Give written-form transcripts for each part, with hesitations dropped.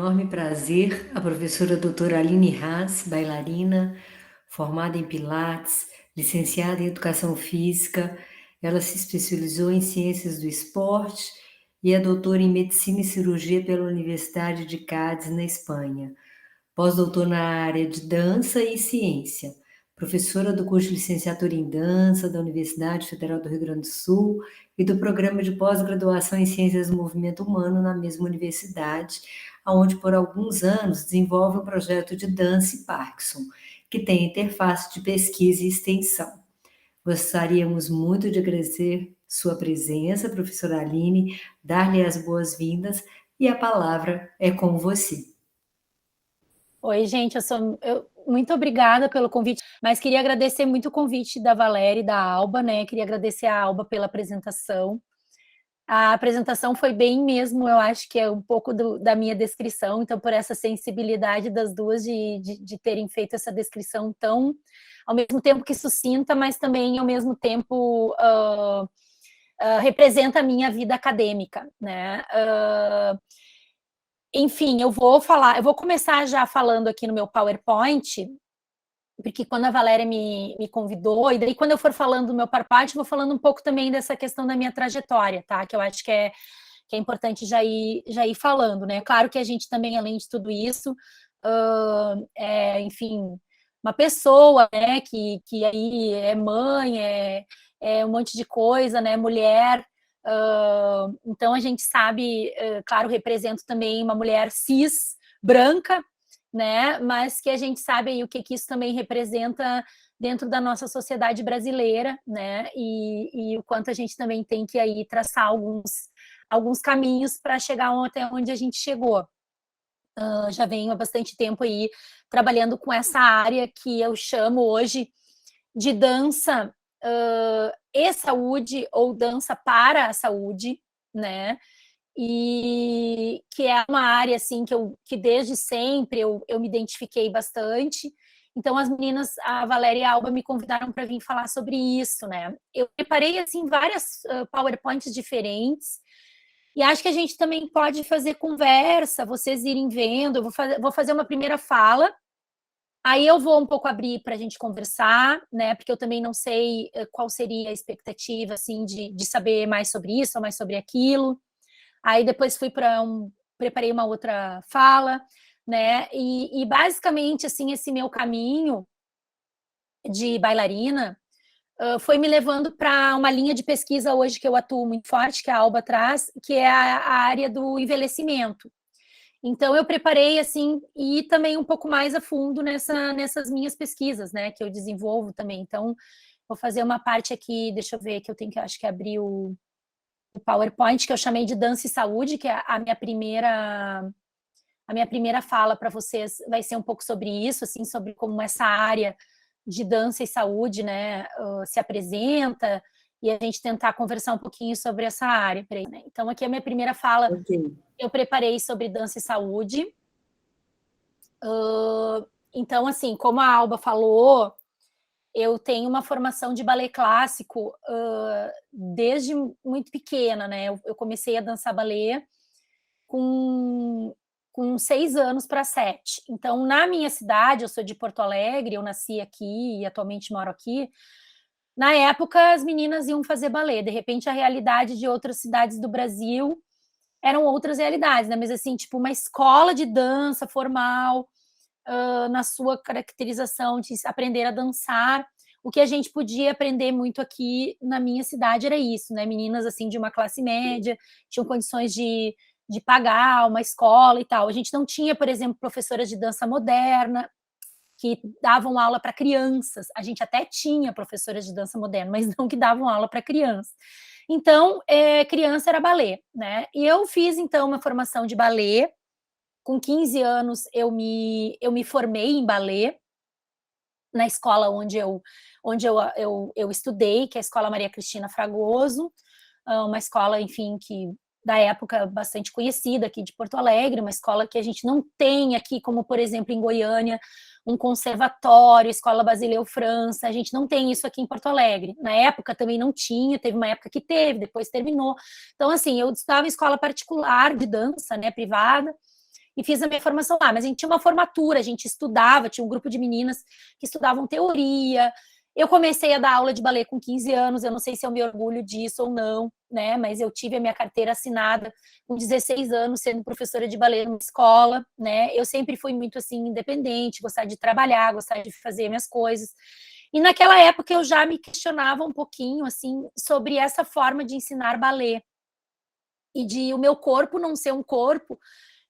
enorme prazer a professora doutora Aline Haas, bailarina, formada em Pilates, licenciada em Educação Física. Ela se especializou em Ciências do Esporte e é doutora em Medicina e Cirurgia pela Universidade de Cádiz, na Espanha. Pós-doutor na área de Dança e Ciência. Professora do curso de Licenciatura em Dança da Universidade Federal do Rio Grande do Sul e do Programa de Pós-Graduação em Ciências do Movimento Humano na mesma universidade, onde por alguns anos desenvolve um projeto de dança e Parkinson, que tem interface de pesquisa e extensão. Gostaríamos muito de agradecer sua presença, professora Aline, dar-lhe as boas-vindas e a palavra é com você. Oi, gente, muito obrigada pelo convite, mas queria agradecer muito o convite da Valéria e da Alba, né? Queria agradecer a Alba pela apresentação. A apresentação foi bem mesmo, eu acho que é um pouco da minha descrição, então por essa sensibilidade das duas de terem feito essa descrição tão, ao mesmo tempo que sucinta, mas também ao mesmo tempo representa a minha vida acadêmica, né? Enfim, eu vou começar já falando aqui no meu PowerPoint, porque quando a Valéria me convidou, e daí quando eu for falando do meu PowerPoint, vou falando um pouco também dessa questão da minha trajetória, tá? Que eu acho que é importante já ir falando, né? Claro que a gente também, além de tudo isso, enfim, uma pessoa, né, que aí é mãe, é um monte de coisa, né, mulher, então a gente sabe, claro, represento também uma mulher cis, branca, né, mas que a gente sabe aí o que isso também representa dentro da nossa sociedade brasileira, né, e o quanto a gente também tem que aí traçar alguns caminhos para chegar até onde a gente chegou. Já venho há bastante tempo aí trabalhando com essa área que eu chamo hoje de dança e saúde, ou dança para a saúde, né? E que é uma área assim que desde sempre eu me identifiquei bastante. Então as meninas, a Valéria e a Alba, me convidaram para vir falar sobre isso, né? Eu preparei assim várias PowerPoints diferentes. E acho que a gente também pode fazer conversa, vocês irem vendo. Eu vou fazer uma primeira fala, aí eu vou um pouco abrir para a gente conversar, né? Porque eu também não sei qual seria a expectativa, assim, de saber mais sobre isso ou mais sobre aquilo. Aí depois preparei uma outra fala, né? E basicamente, assim, esse meu caminho de bailarina foi me levando para uma linha de pesquisa hoje que eu atuo muito forte, que a Alba traz, que é a área do envelhecimento. Então, eu preparei, assim, e também um pouco mais a fundo nessas minhas pesquisas, né, que eu desenvolvo também. Então, vou fazer uma parte aqui, deixa eu ver, que eu tenho que, acho que abrir o PowerPoint, que eu chamei de Dança e Saúde, que é a minha primeira fala para vocês vai ser um pouco sobre isso, assim, sobre como essa área de dança e saúde, né, se apresenta, e a gente tentar conversar um pouquinho sobre essa área. Né? Então, aqui é a minha primeira fala, eu preparei sobre dança e saúde. Então, assim, como a Alba falou, eu tenho uma formação de balé clássico desde muito pequena, né? Eu comecei a dançar balé com 6 anos para 7. Então, na minha cidade, eu sou de Porto Alegre, eu nasci aqui e atualmente moro aqui. Na época, as meninas iam fazer balé. De repente, a realidade de outras cidades do Brasil eram outras realidades, né? Mas, assim, tipo, uma escola de dança formal, na sua caracterização de aprender a dançar. O que a gente podia aprender muito aqui na minha cidade era isso, né? Meninas, assim, de uma classe média, tinham condições de pagar uma escola e tal. A gente não tinha, por exemplo, professoras de dança moderna que davam aula para crianças. A gente até tinha professoras de dança moderna, mas não que davam aula para crianças. Então, criança era balé, né? E eu fiz, então, uma formação de balé. Com 15 anos, eu me formei em balé na escola onde eu estudei, que é a Escola Maria Cristina Fragoso, uma escola, enfim, que da época bastante conhecida aqui de Porto Alegre, uma escola que a gente não tem aqui, como, por exemplo, em Goiânia, um conservatório, Escola Basileu França, a gente não tem isso aqui em Porto Alegre. Na época também não tinha, teve uma época que teve, depois terminou. Então, assim, eu estava em escola particular de dança, né, privada, e fiz a minha formação lá. Mas a gente tinha uma formatura, a gente estudava, tinha um grupo de meninas que estudavam teoria. Eu comecei a dar aula de balé com 15 anos, eu não sei se eu me orgulho disso ou não, né? Mas eu tive a minha carteira assinada com 16 anos, sendo professora de balé numa escola, né? Eu sempre fui muito, assim, independente, gostar de trabalhar, gostar de fazer minhas coisas. E naquela época eu já me questionava um pouquinho, assim, sobre essa forma de ensinar balé. E de o meu corpo não ser um corpo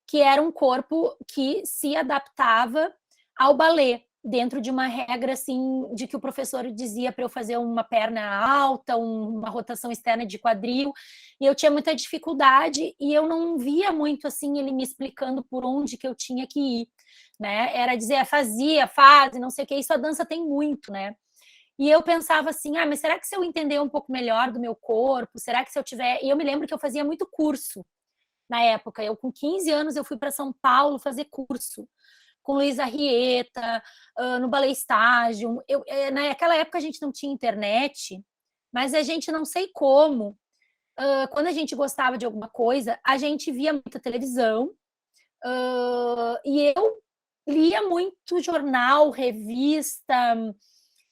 que era um corpo que se adaptava ao balé, dentro de uma regra assim, de que o professor dizia para eu fazer uma perna alta, uma rotação externa de quadril, e eu tinha muita dificuldade e eu não via muito assim ele me explicando por onde que eu tinha que ir, né? Era dizer, fazia, faz, não sei o que, isso a dança tem muito, né? E eu pensava assim, mas será que se eu entender um pouco melhor do meu corpo, será que se eu tiver... E eu me lembro que eu fazia muito curso na época. Eu, com 15 anos, eu fui para São Paulo fazer curso com Luísa Rieta, no Ballet Estágio. Naquela época a gente não tinha internet, mas a gente não sei como. Quando a gente gostava de alguma coisa, a gente via muita televisão e eu lia muito jornal, revista,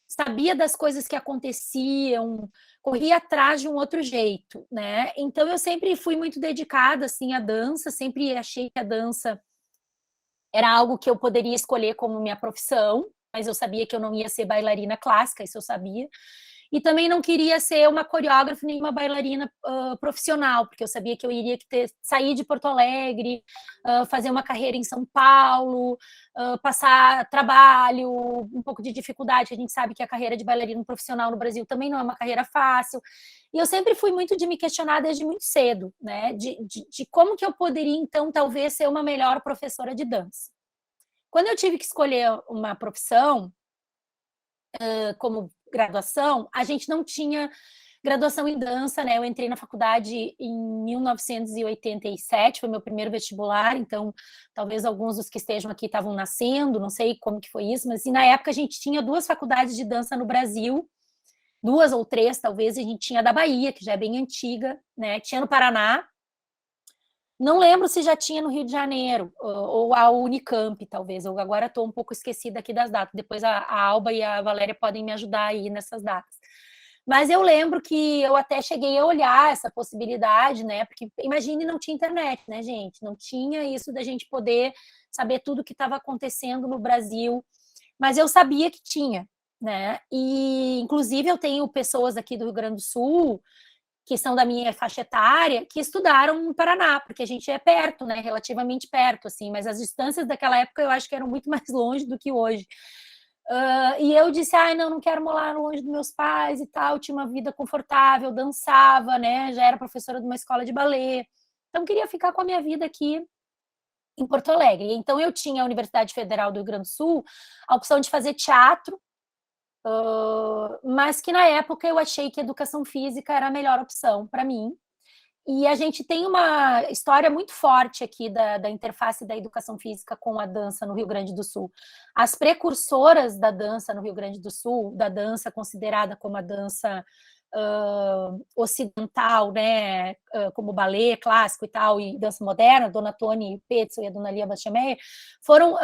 sabia das coisas que aconteciam, corria atrás de um outro jeito, né? Então eu sempre fui muito dedicada assim à dança, sempre achei que a dança era algo que eu poderia escolher como minha profissão, mas eu sabia que eu não ia ser bailarina clássica, isso eu sabia. E também não queria ser uma coreógrafa nem uma bailarina profissional, porque eu sabia que eu iria sair de Porto Alegre, fazer uma carreira em São Paulo, passar trabalho, um pouco de dificuldade. A gente sabe que a carreira de bailarina profissional no Brasil também não é uma carreira fácil. E eu sempre fui muito de me questionar desde muito cedo, né? De como que eu poderia, então, talvez ser uma melhor professora de dança. Quando eu tive que escolher uma profissão, como graduação, a gente não tinha graduação em dança, né? Eu entrei na faculdade em 1987, foi meu primeiro vestibular, então talvez alguns dos que estejam aqui estavam nascendo, não sei como que foi isso, mas assim, na época a gente tinha 2 faculdades de dança no Brasil, 2 ou 3 talvez, a gente tinha a da Bahia, que já é bem antiga, né? Tinha no Paraná, não lembro se já tinha no Rio de Janeiro, ou a Unicamp, talvez. Eu agora estou um pouco esquecida aqui das datas. Depois a Alba e a Valéria podem me ajudar aí nessas datas. Mas eu lembro que eu até cheguei a olhar essa possibilidade, né? Porque imagine, não tinha internet, né, gente? Não tinha isso da gente poder saber tudo o que estava acontecendo no Brasil. Mas eu sabia que tinha, né? E, inclusive, eu tenho pessoas aqui do Rio Grande do Sul que são da minha faixa etária, que estudaram no Paraná, porque a gente é perto, né, relativamente perto, assim, mas as distâncias daquela época eu acho que eram muito mais longe do que hoje. E eu disse, não quero morar longe dos meus pais e tal, tinha uma vida confortável, dançava, né, já era professora de uma escola de balé, então queria ficar com a minha vida aqui em Porto Alegre. Então eu tinha a Universidade Federal do Rio Grande do Sul a opção de fazer teatro, mas que na época eu achei que educação física era a melhor opção para mim. E a gente tem uma história muito forte aqui da interface da educação física com a dança no Rio Grande do Sul. As precursoras da dança no Rio Grande do Sul, da dança considerada como a dança ocidental, né, como balé clássico e tal, e dança moderna, Dona Toni Petzel e a Dona Lia Bachemeyer, foram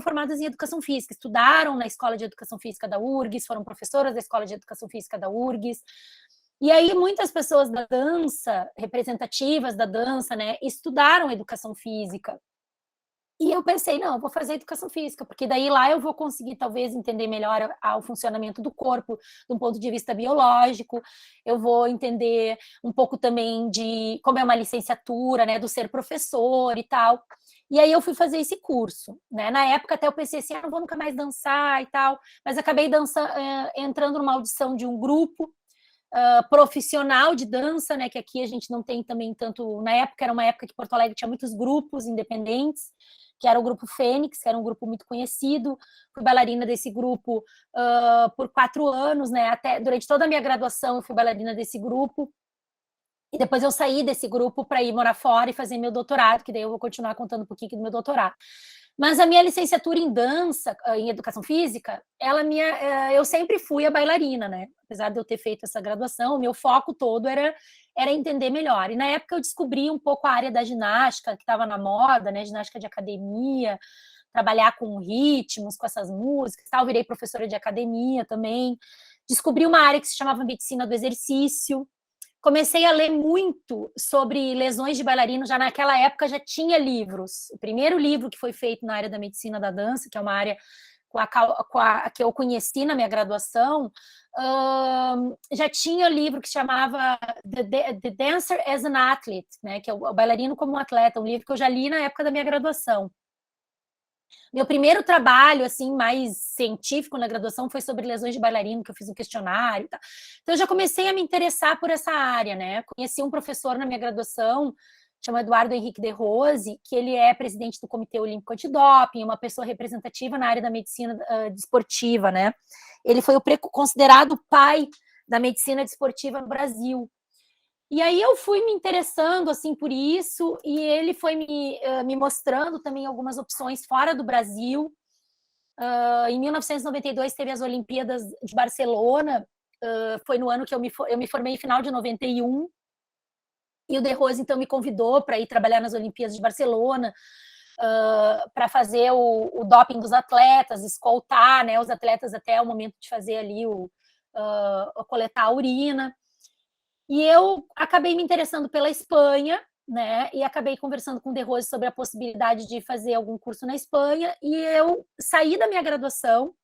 formadas em educação física, estudaram na Escola de Educação Física da URGS, foram professoras da Escola de Educação Física da URGS, e aí muitas pessoas da dança, representativas da dança, né, estudaram educação física. E eu pensei, não, eu vou fazer educação física, porque daí lá eu vou conseguir talvez entender melhor o funcionamento do corpo, de um ponto de vista biológico, eu vou entender um pouco também de como é uma licenciatura, né, do ser professor e tal. E aí eu fui fazer esse curso, né? Na época até eu pensei assim, não vou nunca mais dançar e tal, mas acabei entrando numa audição de um grupo profissional de dança, né, que aqui a gente não tem também tanto, na época era uma época que Porto Alegre tinha muitos grupos independentes, que era o grupo Fênix, que era um grupo muito conhecido, fui bailarina desse grupo por 4 anos, né, até durante toda a minha graduação eu fui bailarina desse grupo, e depois eu saí desse grupo para ir morar fora e fazer meu doutorado, que daí eu vou continuar contando um pouquinho do meu doutorado. Mas a minha licenciatura em dança, em educação física, eu sempre fui a bailarina, né? Apesar de eu ter feito essa graduação, o meu foco todo era entender melhor. E na época eu descobri um pouco a área da ginástica, que estava na moda, né? Ginástica de academia, trabalhar com ritmos, com essas músicas, tal. Virei professora de academia também. Descobri uma área que se chamava medicina do exercício. Comecei a ler muito sobre lesões de bailarino, já naquela época já tinha livros. O primeiro livro que foi feito na área da medicina da dança, que é uma área que eu conheci na minha graduação, já tinha livro que chamava The Dancer as an Athlete, né, que é o bailarino como um atleta, um livro que eu já li na época da minha graduação. Meu primeiro trabalho, assim, mais científico na graduação foi sobre lesões de bailarino, que eu fiz um questionário e tal. Então, eu já comecei a me interessar por essa área, né? Conheci um professor na minha graduação, chama Eduardo Henrique de Rose, que ele é presidente do Comitê Olímpico Antidoping, uma pessoa representativa na área da medicina desportiva, né? Ele foi considerado o pai da medicina desportiva no Brasil. E aí eu fui me interessando assim por isso, e ele foi me mostrando também algumas opções fora do Brasil. Em 1992 teve as Olimpíadas de Barcelona, foi no ano que eu me formei em final de 91, e o De Rose então me convidou para ir trabalhar nas Olimpíadas de Barcelona, para fazer o doping dos atletas, escoltar, né, os atletas até o momento de fazer ali coletar a urina. E eu acabei me interessando pela Espanha, né? E acabei conversando com o De Rose sobre a possibilidade de fazer algum curso na Espanha. E eu saí da minha graduação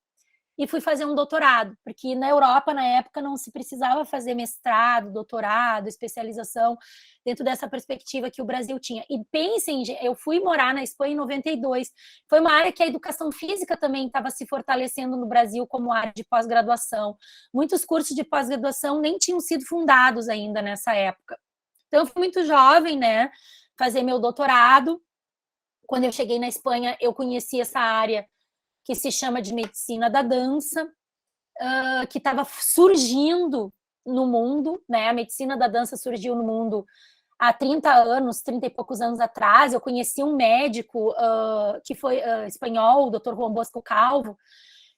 e fui fazer um doutorado, porque na Europa, na época, não se precisava fazer mestrado, doutorado, especialização, dentro dessa perspectiva que o Brasil tinha. E pensem, eu fui morar na Espanha em 92, foi uma área que a educação física também estava se fortalecendo no Brasil como área de pós-graduação. Muitos cursos de pós-graduação nem tinham sido fundados ainda nessa época. Então, eu fui muito jovem, né, fazer meu doutorado. Quando eu cheguei na Espanha, eu conheci essa área que se chama de medicina da dança, que estava surgindo no mundo, né? A medicina da dança surgiu no mundo há 30 anos, 30 e poucos anos atrás. Eu conheci um médico que foi espanhol, o Dr. Juan Bosco Calvo,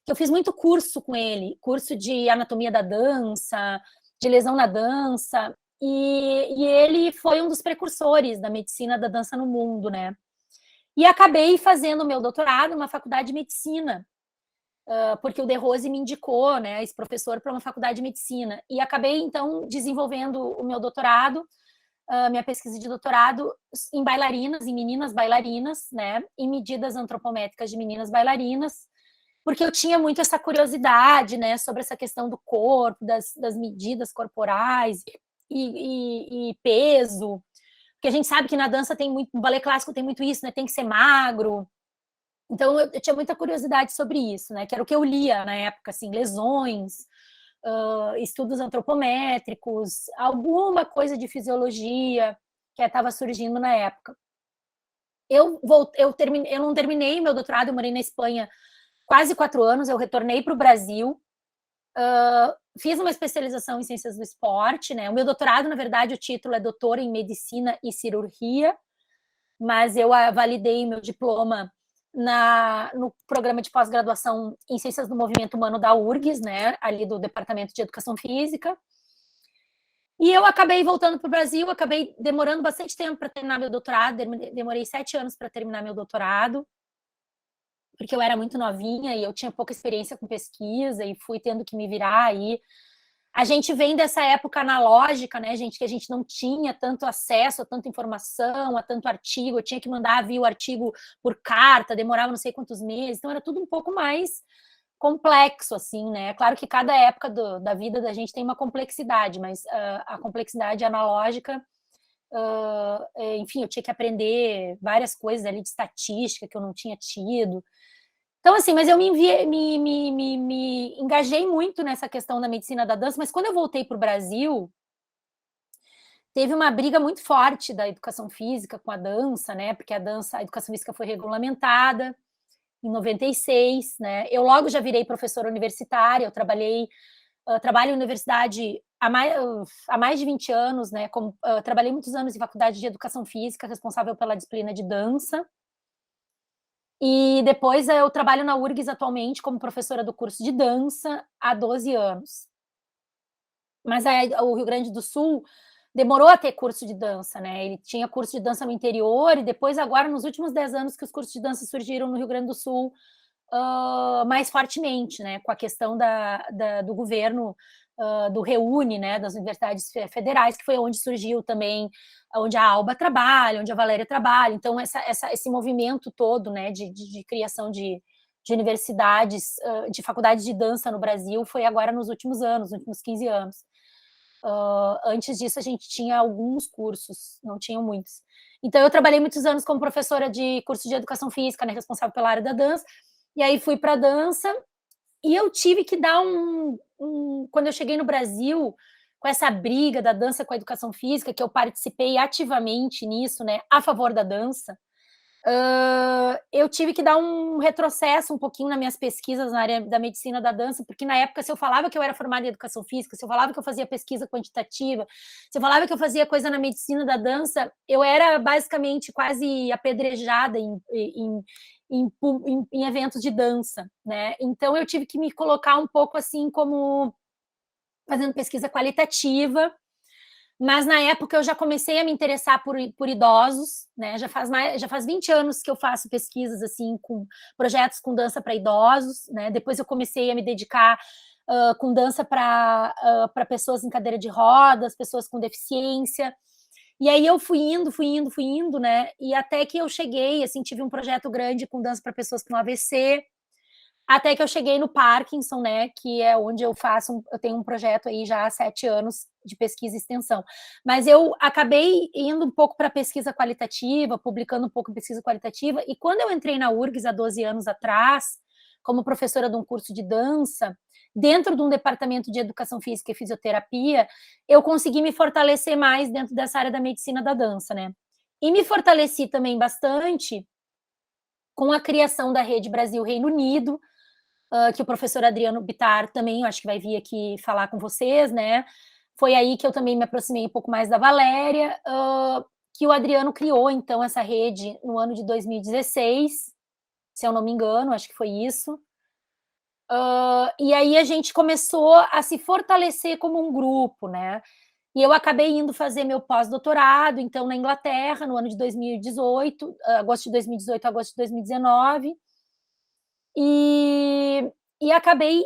que eu fiz muito curso com ele, curso de anatomia da dança, de lesão na dança, e ele foi um dos precursores da medicina da dança no mundo, né? E acabei fazendo o meu doutorado numa faculdade de medicina, porque o De Rose me indicou, né, esse professor, para uma faculdade de medicina. E acabei, então, desenvolvendo o meu doutorado, minha pesquisa de doutorado em bailarinas, em meninas bailarinas, né, em medidas antropométricas de meninas bailarinas, porque eu tinha muito essa curiosidade, né, sobre essa questão do corpo, das medidas corporais e peso, porque a gente sabe que na dança tem muito, no balé clássico tem muito isso, né? Tem que ser magro. Então eu tinha muita curiosidade sobre isso, né? Que era o que eu lia na época, assim, lesões, estudos antropométricos, alguma coisa de fisiologia que estava surgindo na época. Eu não terminei meu doutorado, eu morei na Espanha quase 4 anos, eu retornei para o Brasil, fiz uma especialização em ciências do esporte, né? O meu doutorado, na verdade, o título é doutora em medicina e cirurgia, mas eu validei meu diploma no programa de pós-graduação em ciências do movimento humano da URGS, né? Ali do Departamento de Educação Física. E eu acabei voltando para o Brasil, acabei demorando bastante tempo para terminar meu doutorado, demorei 7 anos para terminar meu doutorado, porque eu era muito novinha e eu tinha pouca experiência com pesquisa e fui tendo que me virar aí. A gente vem dessa época analógica, né, gente, que a gente não tinha tanto acesso a tanta informação, a tanto artigo, eu tinha que mandar via o artigo por carta, demorava não sei quantos meses, então era tudo um pouco mais complexo, assim, né? Claro que cada época da vida da gente tem uma complexidade, mas a complexidade analógica, enfim, eu tinha que aprender várias coisas ali de estatística que eu não tinha tido. Então, assim, mas eu me engajei muito nessa questão da medicina da dança, mas quando eu voltei para o Brasil, teve uma briga muito forte da educação física com a dança, né? Porque a educação física foi regulamentada em 96, né? Eu logo já virei professora universitária, eu trabalho em universidade há mais de 20 anos, né? Trabalhei muitos anos em faculdade de educação física, responsável pela disciplina de dança. E depois eu trabalho na URGS atualmente como professora do curso de dança há 12 anos. Mas o Rio Grande do Sul demorou a ter curso de dança, né? Ele tinha curso de dança no interior e depois, agora, nos últimos 10 anos que os cursos de dança surgiram no Rio Grande do Sul mais fortemente, né? Com a questão do governo do Reúne, né? Das universidades federais, que foi onde surgiu também, onde a Alba trabalha, onde a Valéria trabalha. Então, esse movimento todo, né? De criação de universidades, de faculdades de dança no Brasil foi agora nos últimos anos, nos últimos 15 anos. Antes disso, a gente tinha alguns cursos, não tinham muitos. Então, eu trabalhei muitos anos como professora de curso de educação física, né, responsável pela área da dança, e aí fui para a dança, e eu tive que dar quando eu cheguei no Brasil, com essa briga da dança com a educação física, que eu participei ativamente nisso, né, a favor da dança, eu tive que dar um retrocesso um pouquinho nas minhas pesquisas na área da medicina da dança, porque na época, se eu falava que eu era formada em educação física, se eu falava que eu fazia pesquisa quantitativa, se eu falava que eu fazia coisa na medicina da dança, eu era basicamente quase apedrejada em eventos de dança, né? Então eu tive que me colocar um pouco assim como fazendo pesquisa qualitativa, mas na época eu já comecei a me interessar por idosos, né? Já faz 20 anos que eu faço pesquisas assim com projetos com dança para idosos, né? Depois eu comecei a me dedicar com dança para pessoas em cadeira de rodas, pessoas com deficiência. E aí eu fui indo, né? E até que eu cheguei, assim, tive um projeto grande com dança para pessoas com AVC, até que eu cheguei no Parkinson, né, que é onde eu tenho um projeto aí já há 7 anos de pesquisa e extensão. Mas eu acabei indo um pouco para pesquisa qualitativa, publicando um pouco em pesquisa qualitativa, e quando eu entrei na URGS há 12 anos atrás, como professora de um curso de dança, dentro de um departamento de educação física e fisioterapia, eu consegui me fortalecer mais dentro dessa área da medicina da dança, né? E me fortaleci também bastante com a criação da Rede Brasil Reino Unido, que o professor Adriano Bittar também, eu acho que vai vir aqui falar com vocês, né? Foi aí que eu também me aproximei um pouco mais da Valéria, que o Adriano criou, então, essa rede no ano de 2016, se eu não me engano, acho que foi isso. E aí a gente começou a se fortalecer como um grupo, né? E eu acabei indo fazer meu pós-doutorado, então, na Inglaterra, no ano de 2018, agosto de 2018, agosto de 2019, e acabei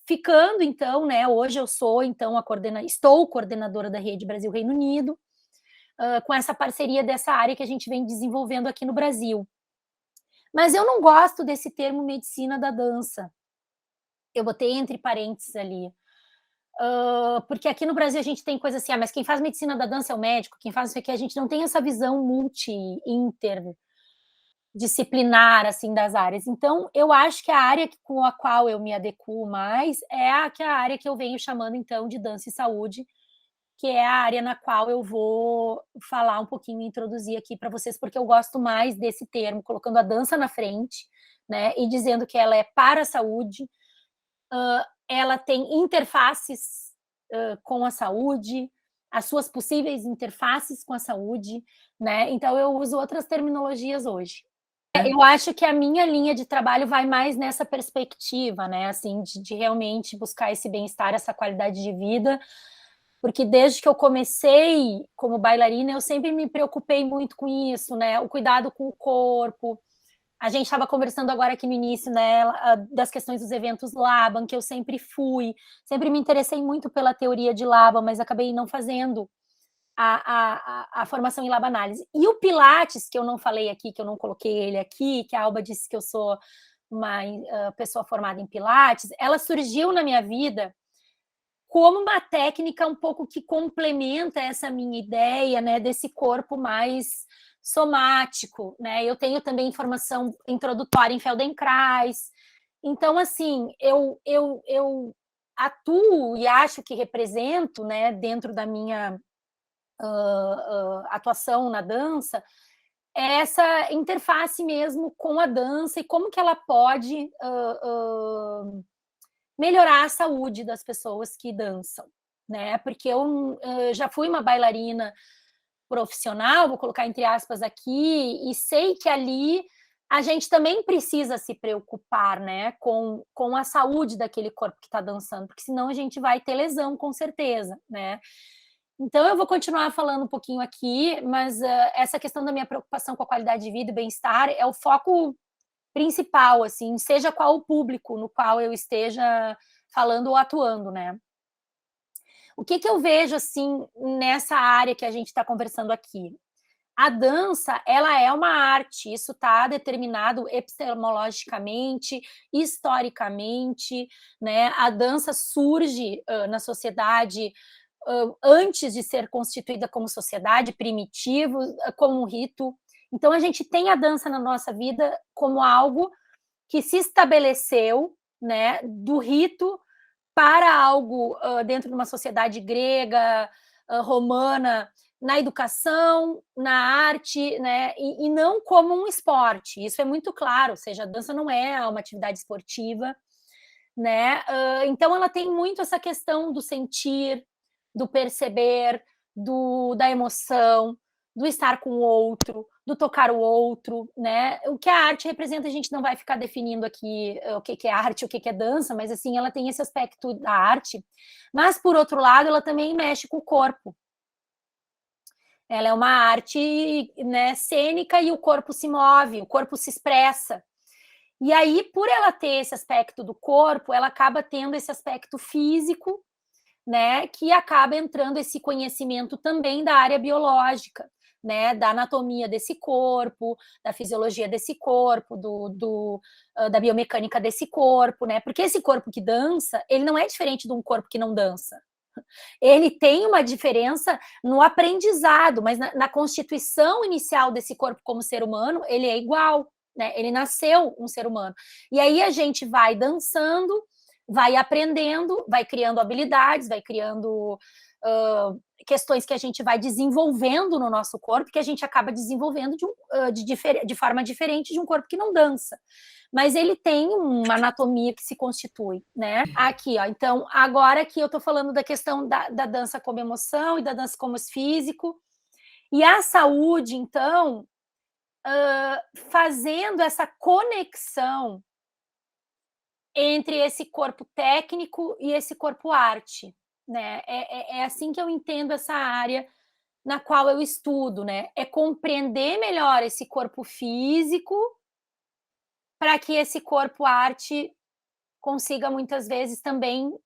ficando, então, né? Hoje eu sou, então, estou coordenadora da Rede Brasil Reino Unido, com essa parceria dessa área que a gente vem desenvolvendo aqui no Brasil. Mas eu não gosto desse termo medicina da dança. Eu botei entre parênteses ali. Porque aqui no Brasil a gente tem coisa assim, mas quem faz medicina da dança é o médico, quem faz isso aqui, a gente não tem essa visão interdisciplinar assim das áreas. Então, eu acho que a área com a qual eu me adequo mais é a área que eu venho chamando então de dança e saúde, que é a área na qual eu vou falar um pouquinho, introduzir aqui para vocês, porque eu gosto mais desse termo, colocando a dança na frente, né, e dizendo que ela é para a saúde, ela tem interfaces com a saúde, as suas possíveis interfaces com a saúde, né? Então eu uso outras terminologias hoje. Eu acho que a minha linha de trabalho vai mais nessa perspectiva, né? Assim, de realmente buscar esse bem-estar, essa qualidade de vida, porque desde que eu comecei como bailarina, eu sempre me preocupei muito com isso, né? O cuidado com o corpo. A gente estava conversando agora aqui no início, né, das questões dos eventos Laban, que eu sempre sempre me interessei muito pela teoria de Laban, mas acabei não fazendo a formação em Labanálise. E o Pilates, que eu não falei aqui, que eu não coloquei ele aqui, que a Alba disse que eu sou uma pessoa formada em Pilates, ela surgiu na minha vida como uma técnica um pouco que complementa essa minha ideia, né, desse corpo mais somático, né? Eu tenho também formação introdutória em Feldenkrais. Então, assim, eu atuo e acho que represento, né, dentro da minha atuação na dança, essa interface mesmo com a dança e como que ela pode melhorar a saúde das pessoas que dançam, né? Porque eu já fui uma bailarina profissional, vou colocar entre aspas aqui, e sei que ali a gente também precisa se preocupar, né, com a saúde daquele corpo que está dançando, porque senão a gente vai ter lesão, com certeza, né? Então, eu vou continuar falando um pouquinho aqui, mas essa questão da minha preocupação com a qualidade de vida e bem-estar é o foco principal, assim, seja qual o público no qual eu esteja falando ou atuando, né? O que eu vejo, assim, nessa área que a gente está conversando aqui? A dança, ela é uma arte, isso está determinado epistemologicamente, historicamente, né? A dança surge na sociedade antes de ser constituída como sociedade, primitivo, como um rito. Então, a gente tem a dança na nossa vida como algo que se estabeleceu, né, do rito para algo dentro de uma sociedade grega, romana, na educação, na arte, né, e não como um esporte. Isso é muito claro, ou seja, a dança não é uma atividade esportiva, né? Então ela tem muito essa questão do sentir, do perceber, da emoção, do estar com o outro, do tocar o outro, né? O que a arte representa, a gente não vai ficar definindo aqui o que é arte, o que é dança, mas assim, ela tem esse aspecto da arte, mas por outro lado, ela também mexe com o corpo. Ela é uma arte, né, cênica e o corpo se move, o corpo se expressa. E aí, por ela ter esse aspecto do corpo, ela acaba tendo esse aspecto físico, né, que acaba entrando esse conhecimento também da área biológica, né, da anatomia desse corpo, da fisiologia desse corpo, da biomecânica desse corpo, né, porque esse corpo que dança, ele não é diferente de um corpo que não dança. Ele tem uma diferença no aprendizado, mas na constituição inicial desse corpo como ser humano, ele é igual, né? Ele nasceu um ser humano. E aí a gente vai dançando, vai aprendendo, vai criando habilidades, vai criando questões que a gente vai desenvolvendo no nosso corpo, que a gente acaba desenvolvendo de forma diferente de um corpo que não dança. Mas ele tem uma anatomia que se constitui, né? Aqui, ó. Então, agora que eu estou falando da questão da dança como emoção e da dança como físico. E a saúde, então, fazendo essa conexão entre esse corpo técnico e esse corpo arte, né? É assim que eu entendo essa área na qual eu estudo, né? É compreender melhor esse corpo físico para que esse corpo arte consiga muitas vezes também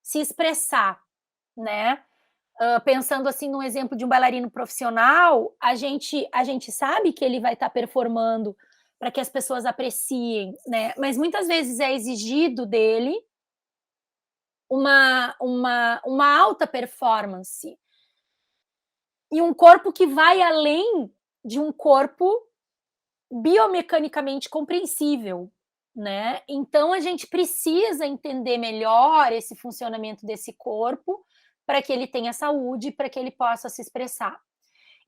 se expressar, né? Pensando assim no exemplo de um bailarino profissional, a gente sabe que ele vai estar performando para que as pessoas apreciem, né? Mas muitas vezes é exigido dele uma alta performance e um corpo que vai além de um corpo biomecanicamente compreensível, né? Então a gente precisa entender melhor esse funcionamento desse corpo para que ele tenha saúde, para que ele possa se expressar.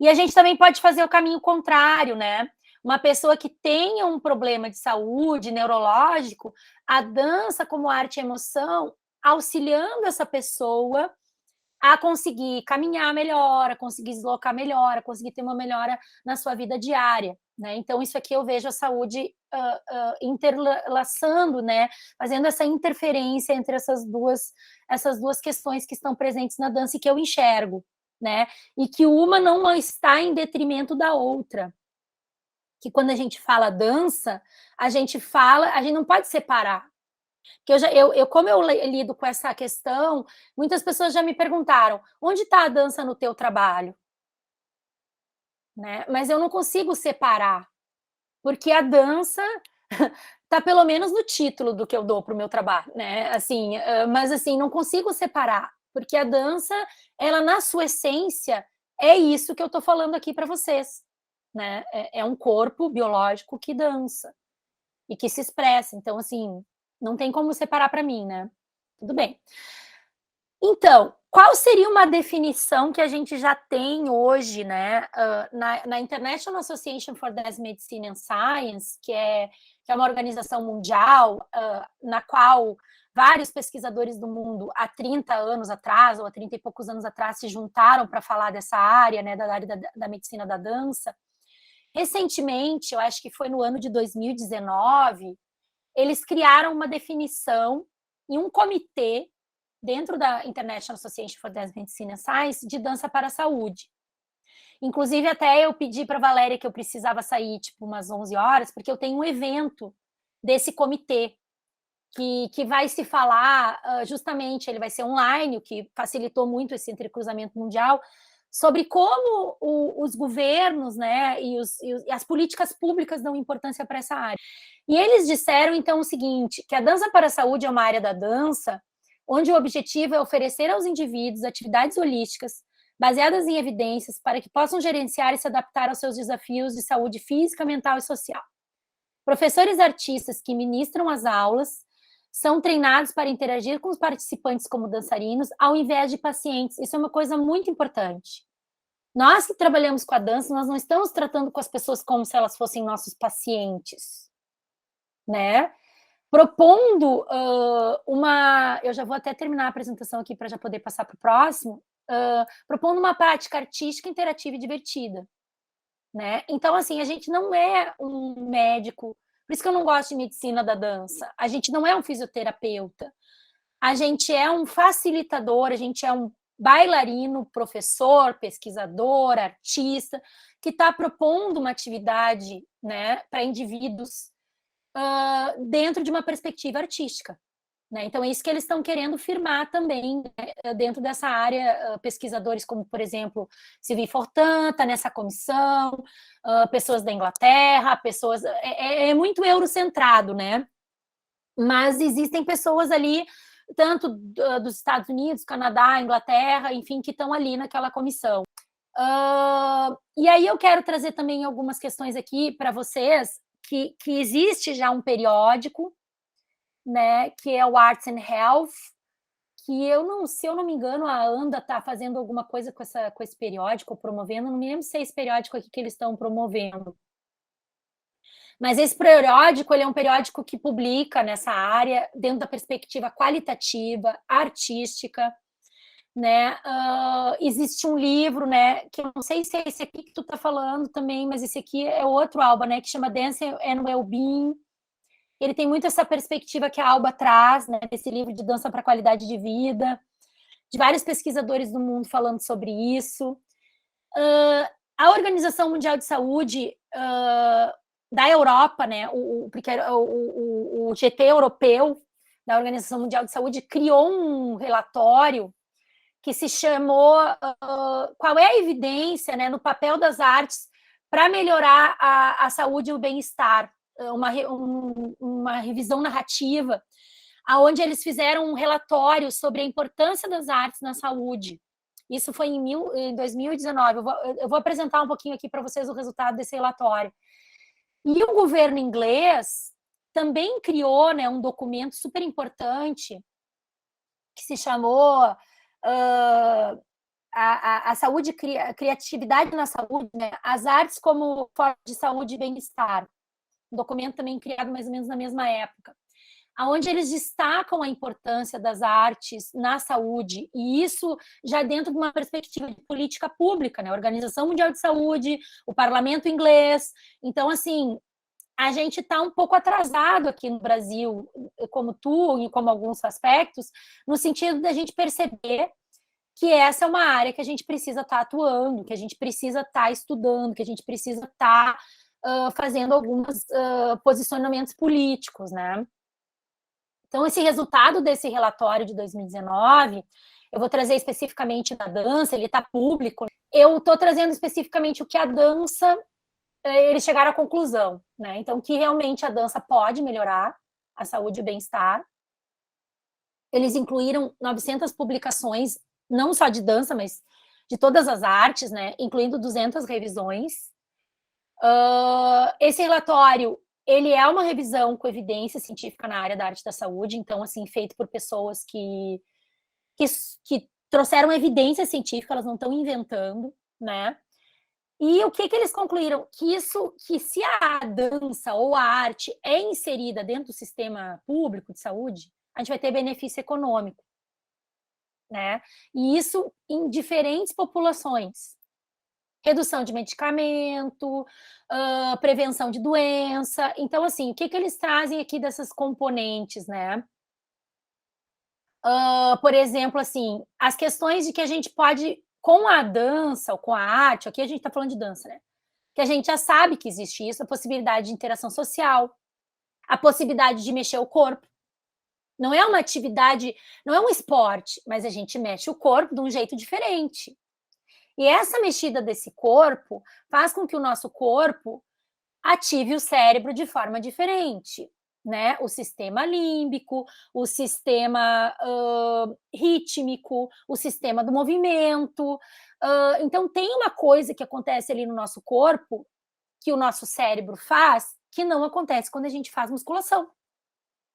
E a gente também pode fazer o caminho contrário, né? Uma pessoa que tenha um problema de saúde neurológico, a dança como arte e emoção, auxiliando essa pessoa a conseguir caminhar melhor, a conseguir deslocar melhor, a conseguir ter uma melhora na sua vida diária, né? Então, isso aqui eu vejo a saúde interlaçando, né? Fazendo essa interferência entre essas duas questões que estão presentes na dança e que eu enxergo, né? E que uma não está em detrimento da outra. Que quando a gente fala dança, a gente não pode separar. Que como eu lido com essa questão, muitas pessoas já me perguntaram: onde está a dança no teu trabalho? Né? Mas eu não consigo separar, porque a dança está pelo menos no título do que eu dou para o meu trabalho, né? Assim, mas assim, não consigo separar, porque a dança, ela na sua essência, é isso que eu estou falando aqui para vocês, né? É um corpo biológico que dança e que se expressa. Então, assim, não tem como separar para mim, né? Tudo bem. Então, qual seria uma definição que a gente já tem hoje, né, na International Association for Dance Medicine and Science, que é uma organização mundial, na qual vários pesquisadores do mundo, há 30 anos atrás, ou há 30 e poucos anos atrás, se juntaram para falar dessa área, né, da área da medicina da dança. Recentemente, eu acho que foi no ano de 2019, eles criaram uma definição em um comitê dentro da International Association for Dance Medicine and Science de dança para a saúde. Inclusive, até eu pedi para a Valéria que eu precisava sair, tipo, umas 11 horas, porque eu tenho um evento desse comitê, que vai se falar, justamente, ele vai ser online, o que facilitou muito esse entrecruzamento mundial, sobre como os governos, né, e as políticas públicas dão importância para essa área. E eles disseram, então, o seguinte, que a dança para a saúde é uma área da dança onde o objetivo é oferecer aos indivíduos atividades holísticas baseadas em evidências para que possam gerenciar e se adaptar aos seus desafios de saúde física, mental e social. Professores artistas que ministram as aulas são treinados para interagir com os participantes como dançarinos, ao invés de pacientes. Isso é uma coisa muito importante. Nós que trabalhamos com a dança, nós não estamos tratando com as pessoas como se elas fossem nossos pacientes, né? Propondo uma... Eu já vou até terminar a apresentação aqui para já poder passar para o próximo. Propondo uma prática artística, interativa e divertida, né? Então, assim, a gente não é um médico, por isso que eu não gosto de medicina da dança, a gente não é um fisioterapeuta, a gente é um facilitador, a gente é um bailarino, professor, pesquisador, artista, que está propondo uma atividade, né, para indivíduos dentro de uma perspectiva artística. Né? Então, é isso que eles estão querendo firmar também, né, dentro dessa área, pesquisadores como, por exemplo, Sylvie Fortin está nessa comissão, pessoas da Inglaterra, pessoas... É muito eurocentrado, né? Mas existem pessoas ali, tanto dos Estados Unidos, Canadá, Inglaterra, enfim, que estão ali naquela comissão. E aí eu quero trazer também algumas questões aqui para vocês, que existe já um periódico, né, que é o Arts and Health, que se eu não me engano, a ANDA está fazendo alguma coisa com esse periódico, promovendo, não me lembro se é esse periódico aqui que eles estão promovendo. Mas esse periódico, ele é um periódico que publica nessa área, dentro da perspectiva qualitativa, artística, né? Existe um livro, né, que eu não sei se é esse aqui que tu está falando também, mas esse aqui é outro, Alba, né, que chama Dance and Wellbeing. Ele tem muito essa perspectiva que a Alba traz, né, desse livro de dança para a qualidade de vida, de vários pesquisadores do mundo falando sobre isso. A Organização Mundial de Saúde da Europa, né, o GT europeu da Organização Mundial de Saúde criou um relatório que se chamou Qual é a evidência, né, no papel das artes para melhorar a saúde e o bem-estar, uma revisão narrativa, onde eles fizeram um relatório sobre a importância das artes na saúde. Isso foi em 2019. Eu vou apresentar um pouquinho aqui para vocês o resultado desse relatório. E o governo inglês também criou, né, um documento super importante que se chamou a saúde, criatividade na saúde, né, as artes como forma de saúde e bem-estar. Um documento também criado mais ou menos na mesma época, onde eles destacam a importância das artes na saúde, e isso já dentro de uma perspectiva de política pública, né? A Organização Mundial de Saúde, o parlamento inglês. Então, assim, a gente está um pouco atrasado aqui no Brasil, como tu e como alguns aspectos, no sentido da gente perceber que essa é uma área que a gente precisa estar atuando, que a gente precisa estar estudando, que a gente precisa estar fazendo alguns posicionamentos políticos, né? Então, esse resultado desse relatório de 2019, eu vou trazer especificamente da dança, ele está público. Eu estou trazendo especificamente o que a dança, eles chegaram à conclusão, né? Então, que realmente a dança pode melhorar a saúde e o bem-estar. Eles incluíram 900 publicações, não só de dança, mas de todas as artes, né? Incluindo 200 revisões. Esse relatório, ele é uma revisão com evidência científica na área da arte da saúde, então, assim, feito por pessoas que trouxeram evidência científica, elas não estão inventando, né? E o que eles concluíram? Que se a dança ou a arte é inserida dentro do sistema público de saúde, a gente vai ter benefício econômico, né? E isso em diferentes populações. redução de medicamento, prevenção de doença. Então, assim, o que eles trazem aqui dessas componentes, né? Por exemplo, assim, as questões de que a gente pode, com a dança ou com a arte, aqui a gente está falando de dança, né? Que a gente já sabe que existe isso, a possibilidade de interação social, a possibilidade de mexer o corpo. Não é uma atividade, não é um esporte, mas a gente mexe o corpo de um jeito diferente. E essa mexida desse corpo faz com que o nosso corpo ative o cérebro de forma diferente, né? O sistema límbico, o sistema rítmico, o sistema do movimento. Então, tem uma coisa que acontece ali no nosso corpo, que o nosso cérebro faz, que não acontece quando a gente faz musculação.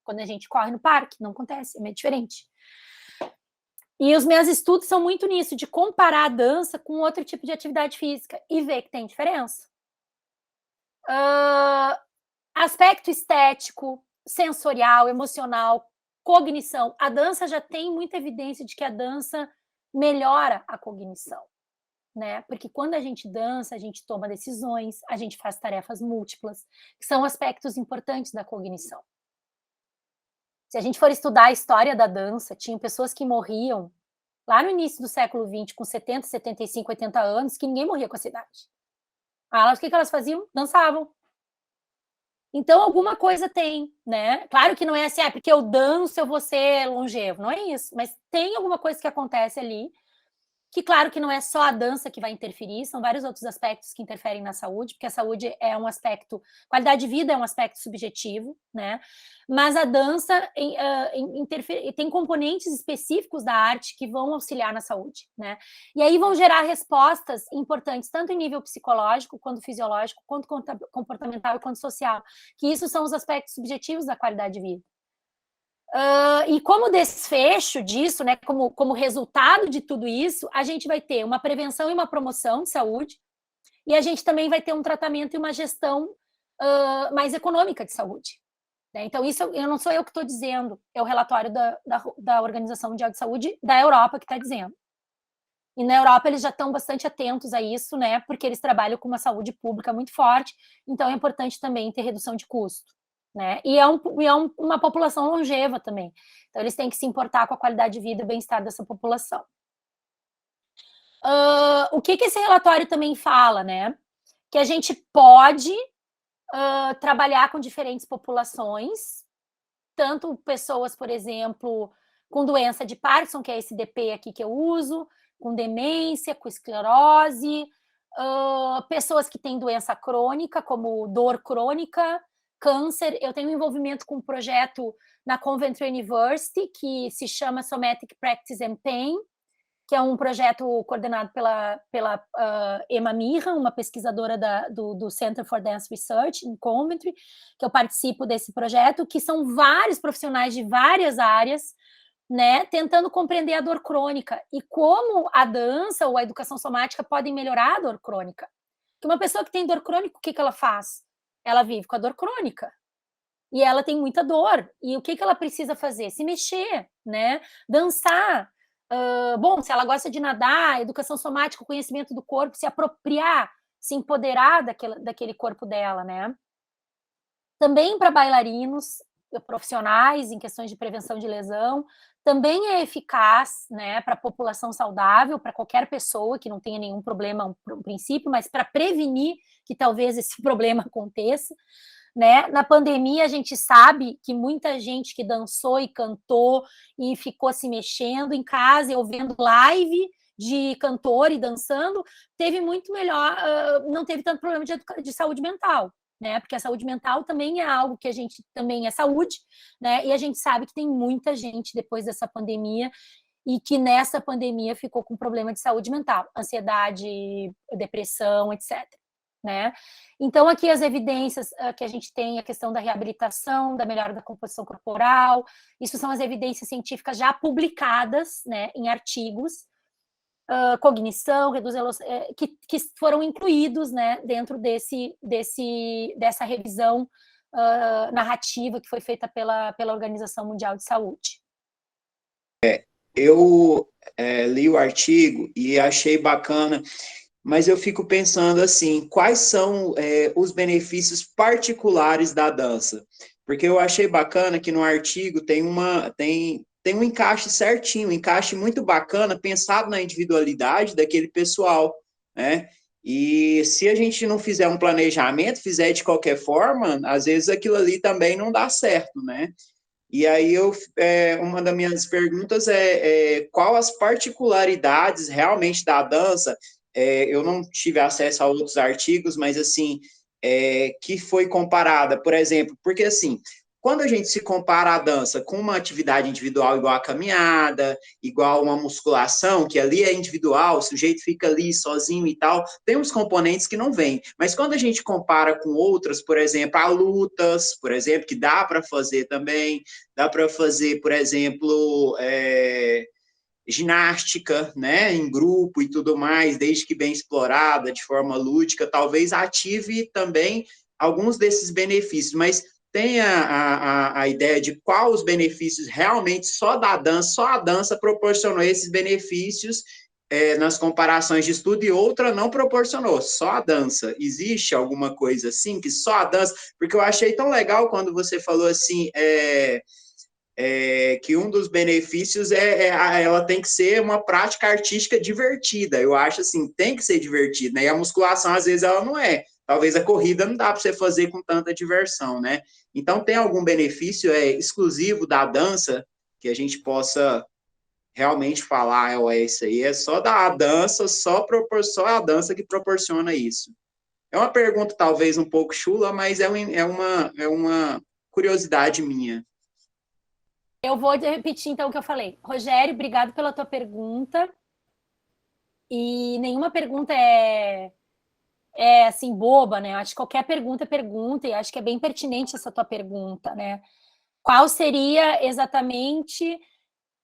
Quando a gente corre no parque, não acontece, é meio diferente. E os meus estudos são muito nisso, de comparar a dança com outro tipo de atividade física e ver que tem diferença. Aspecto estético, sensorial, emocional, cognição. A dança já tem muita evidência de que a dança melhora a cognição, né? Porque quando a gente dança, a gente toma decisões, a gente faz tarefas múltiplas, que são aspectos importantes da cognição. Se a gente for estudar a história da dança, tinha pessoas que morriam lá no início do século XX, com 70, 75, 80 anos, que ninguém morria com essa idade. Elas, o que elas faziam? Dançavam. Então, alguma coisa tem, né? Claro que não é assim, porque eu danço, eu vou ser longevo. Não é isso, mas tem alguma coisa que acontece ali, que claro que não é só a dança que vai interferir, são vários outros aspectos que interferem na saúde, porque a saúde é um aspecto, qualidade de vida é um aspecto subjetivo, né? Mas a dança tem componentes específicos da arte que vão auxiliar na saúde, né? E aí vão gerar respostas importantes, tanto em nível psicológico, quanto fisiológico, quanto comportamental e quanto social, que isso são os aspectos subjetivos da qualidade de vida. E como desfecho disso, né, como resultado de tudo isso, a gente vai ter uma prevenção e uma promoção de saúde, e a gente também vai ter um tratamento e uma gestão mais econômica de saúde. Né? Então, isso eu não sou eu que estou dizendo, é o relatório da Organização Mundial de Saúde da Europa que está dizendo. E na Europa eles já estão bastante atentos a isso, né, porque eles trabalham com uma saúde pública muito forte, então é importante também ter redução de custo. Né? E uma população longeva também. Então, eles têm que se importar com a qualidade de vida e bem-estar dessa população. O que esse relatório também fala, né? Que a gente pode trabalhar com diferentes populações, tanto pessoas, por exemplo, com doença de Parkinson, que é esse DP aqui que eu uso, com demência, com esclerose, pessoas que têm doença crônica, como dor crônica, câncer. Eu tenho um envolvimento com um projeto na Coventry University que se chama Somatic Practice and Pain, que é um projeto coordenado pela Emma Mirren, uma pesquisadora do Center for Dance Research em Coventry, que eu participo desse projeto, que são vários profissionais de várias áreas, né, tentando compreender a dor crônica e como a dança ou a educação somática podem melhorar a dor crônica. Porque uma pessoa que tem dor crônica, o que ela faz? Ela vive com a dor crônica. E ela tem muita dor. E o que ela precisa fazer? Se mexer, né? Dançar. Bom, se ela gosta de nadar, educação somática, o conhecimento do corpo, se apropriar, se empoderar daquele corpo dela, né? Também para bailarinos profissionais em questões de prevenção de lesão, também é eficaz, né, para a população saudável, para qualquer pessoa que não tenha nenhum problema no princípio, mas para prevenir que talvez esse problema aconteça. Né? Na pandemia, a gente sabe que muita gente que dançou e cantou e ficou se mexendo em casa, ou vendo live de cantor e dançando, teve muito melhor, não teve tanto problema de saúde mental, né? Porque a saúde mental também é algo que a gente também é saúde, né? E a gente sabe que tem muita gente depois dessa pandemia e que nessa pandemia ficou com problema de saúde mental, ansiedade, depressão, etc. Né? Então, aqui as evidências que a gente tem, a questão da reabilitação, da melhora da composição corporal, isso são as evidências científicas já publicadas, né, em artigos, cognição, que foram incluídos, né, dentro dessa revisão narrativa que foi feita pela Organização Mundial de Saúde. Eu li o artigo e achei bacana mas eu fico pensando assim, quais são os benefícios particulares da dança? Porque eu achei bacana que no artigo tem um encaixe certinho, um encaixe muito bacana, pensado na individualidade daquele pessoal, né? E se a gente não fizer um planejamento, fizer de qualquer forma, às vezes aquilo ali também não dá certo, né? E aí uma das minhas perguntas qual as particularidades realmente da dança? Eu não tive acesso a outros artigos, mas assim, que foi comparada, por exemplo, porque assim, quando a gente se compara a dança com uma atividade individual igual a caminhada, igual uma musculação, que ali é individual, o sujeito fica ali sozinho e tal, tem uns componentes que não vêm. Mas quando a gente compara com outras, por exemplo, a lutas, por exemplo, que dá para fazer também, dá para fazer, por exemplo, ginástica, né, em grupo e tudo mais, desde que bem explorada, de forma lúdica, talvez ative também alguns desses benefícios, mas tem a ideia de quais os benefícios realmente só a dança proporcionou esses benefícios nas comparações de estudo e outra não proporcionou, só a dança. Existe alguma coisa assim que só a dança? Porque eu achei tão legal quando você falou assim, que um dos benefícios ela tem que ser uma prática artística divertida. Eu acho assim, tem que ser divertida, né? E a musculação, às vezes, ela não é. Talvez a corrida não dá para você fazer com tanta diversão, né? Então, tem algum benefício exclusivo da dança que a gente possa realmente falar, isso aí é só da dança, só a dança que proporciona isso. É uma pergunta talvez um pouco chula, mas é uma curiosidade minha. Eu vou repetir então o que eu falei. Rogério, obrigado pela tua pergunta. E nenhuma pergunta é assim boba, né? Eu acho que qualquer pergunta é pergunta e acho que é bem pertinente essa tua pergunta, né? Qual seria exatamente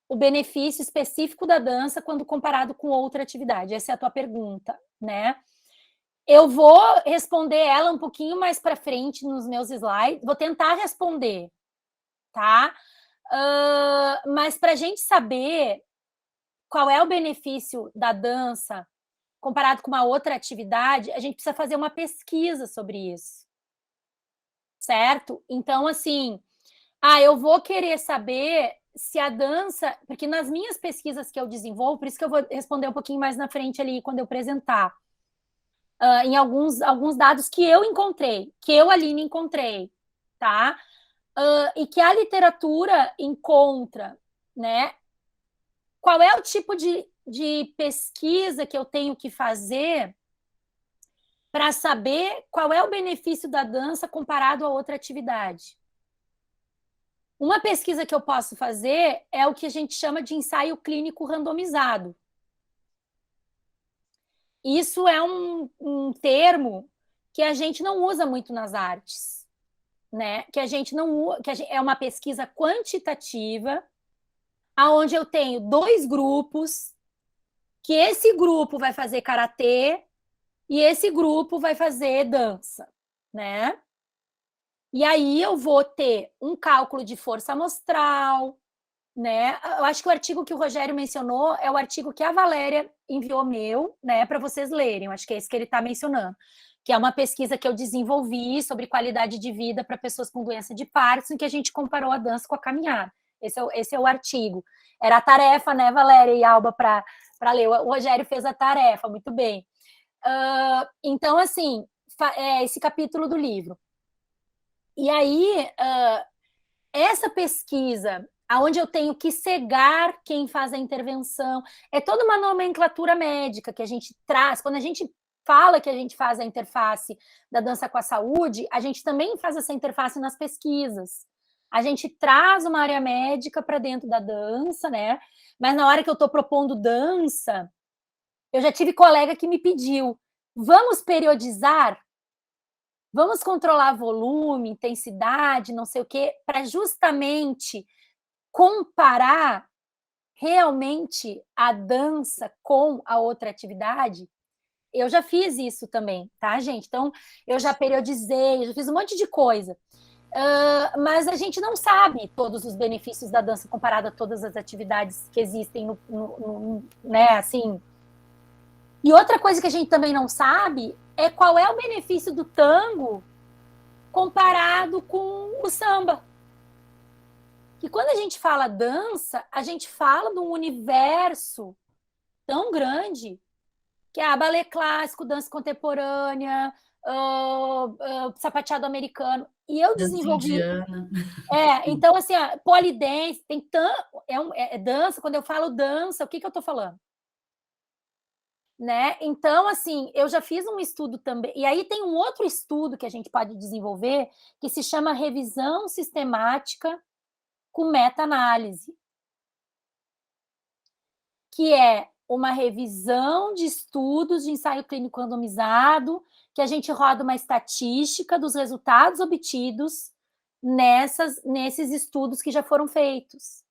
o benefício específico da dança quando comparado com outra atividade? Essa é a tua pergunta, né? Eu vou responder ela um pouquinho mais para frente nos meus slides. Vou tentar responder, tá? Mas para a gente saber qual é o benefício da dança comparado com uma outra atividade, a gente precisa fazer uma pesquisa sobre isso, certo? Então, assim, eu vou querer saber se a dança, porque nas minhas pesquisas que eu desenvolvo, por isso que eu vou responder um pouquinho mais na frente ali quando eu apresentar, em alguns dados que eu encontrei, que eu, Aline, encontrei, tá? E que a literatura encontra, né? Qual é o tipo de pesquisa que eu tenho que fazer para saber qual é o benefício da dança comparado a outra atividade? Uma pesquisa que eu posso fazer é o que a gente chama de ensaio clínico randomizado. Isso é um termo que a gente não usa muito nas artes, né? Que a gente não é uma pesquisa quantitativa, aonde eu tenho 2 grupos, que esse grupo vai fazer karatê e esse grupo vai fazer dança, né? E aí eu vou ter um cálculo de força amostral, né? Eu acho que o artigo que o Rogério mencionou é o artigo que a Valéria enviou meu, né, para vocês lerem. Eu acho que é esse que ele está mencionando, que é uma pesquisa que eu desenvolvi sobre qualidade de vida para pessoas com doença de Parkinson, que a gente comparou a dança com a caminhada. Esse é o artigo. Era a tarefa, né, Valéria e Alba, para ler. O Rogério fez a tarefa, muito bem. Então, assim, esse capítulo do livro. E aí, essa pesquisa, aonde eu tenho que cegar quem faz a intervenção, é toda uma nomenclatura médica que a gente traz. Quando a gente fala que a gente faz a interface da dança com a saúde, a gente também faz essa interface nas pesquisas. A gente traz uma área médica para dentro da dança, né? Mas na hora que eu estou propondo dança, eu já tive colega que me pediu, vamos periodizar? Vamos controlar volume, intensidade, não sei o quê, para justamente comparar realmente a dança com a outra atividade. Eu já fiz isso também, tá, gente? Então, eu já periodizei, eu já fiz um monte de coisa. Mas a gente não sabe todos os benefícios da dança comparado a todas as atividades que existem né, assim. E outra coisa que a gente também não sabe é qual é o benefício do tango comparado com o samba. Que quando a gente fala dança, a gente fala de um universo tão grande que é balé clássico, dança contemporânea, sapateado americano. E eu Dança desenvolvi. indiana. Então, assim, polidense, tem dança. Quando eu falo dança, o que eu estou falando? Né? Então, assim, eu já fiz um estudo também. E aí tem um outro estudo que a gente pode desenvolver que se chama revisão sistemática com meta-análise, que é uma revisão de estudos de ensaio clínico randomizado, que a gente roda uma estatística dos resultados obtidos nesses estudos que já foram feitos.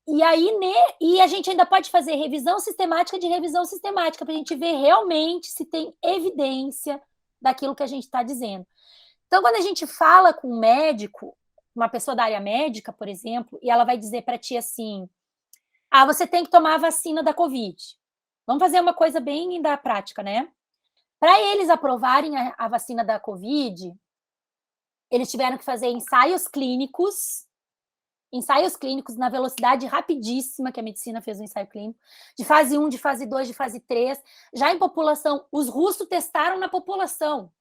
E aí, e a gente ainda pode fazer revisão sistemática de revisão sistemática, para a gente ver realmente se tem evidência daquilo que a gente está dizendo. Então, quando a gente fala com um médico, uma pessoa da área médica, por exemplo, e ela vai dizer para ti assim: você tem que tomar a vacina da Covid. Vamos fazer uma coisa bem da prática, né? Para eles aprovarem a vacina da Covid, eles tiveram que fazer ensaios clínicos na velocidade rapidíssima que a medicina fez o ensaio clínico, de fase 1, de fase 2, de fase 3, já em população. Os russos testaram na população.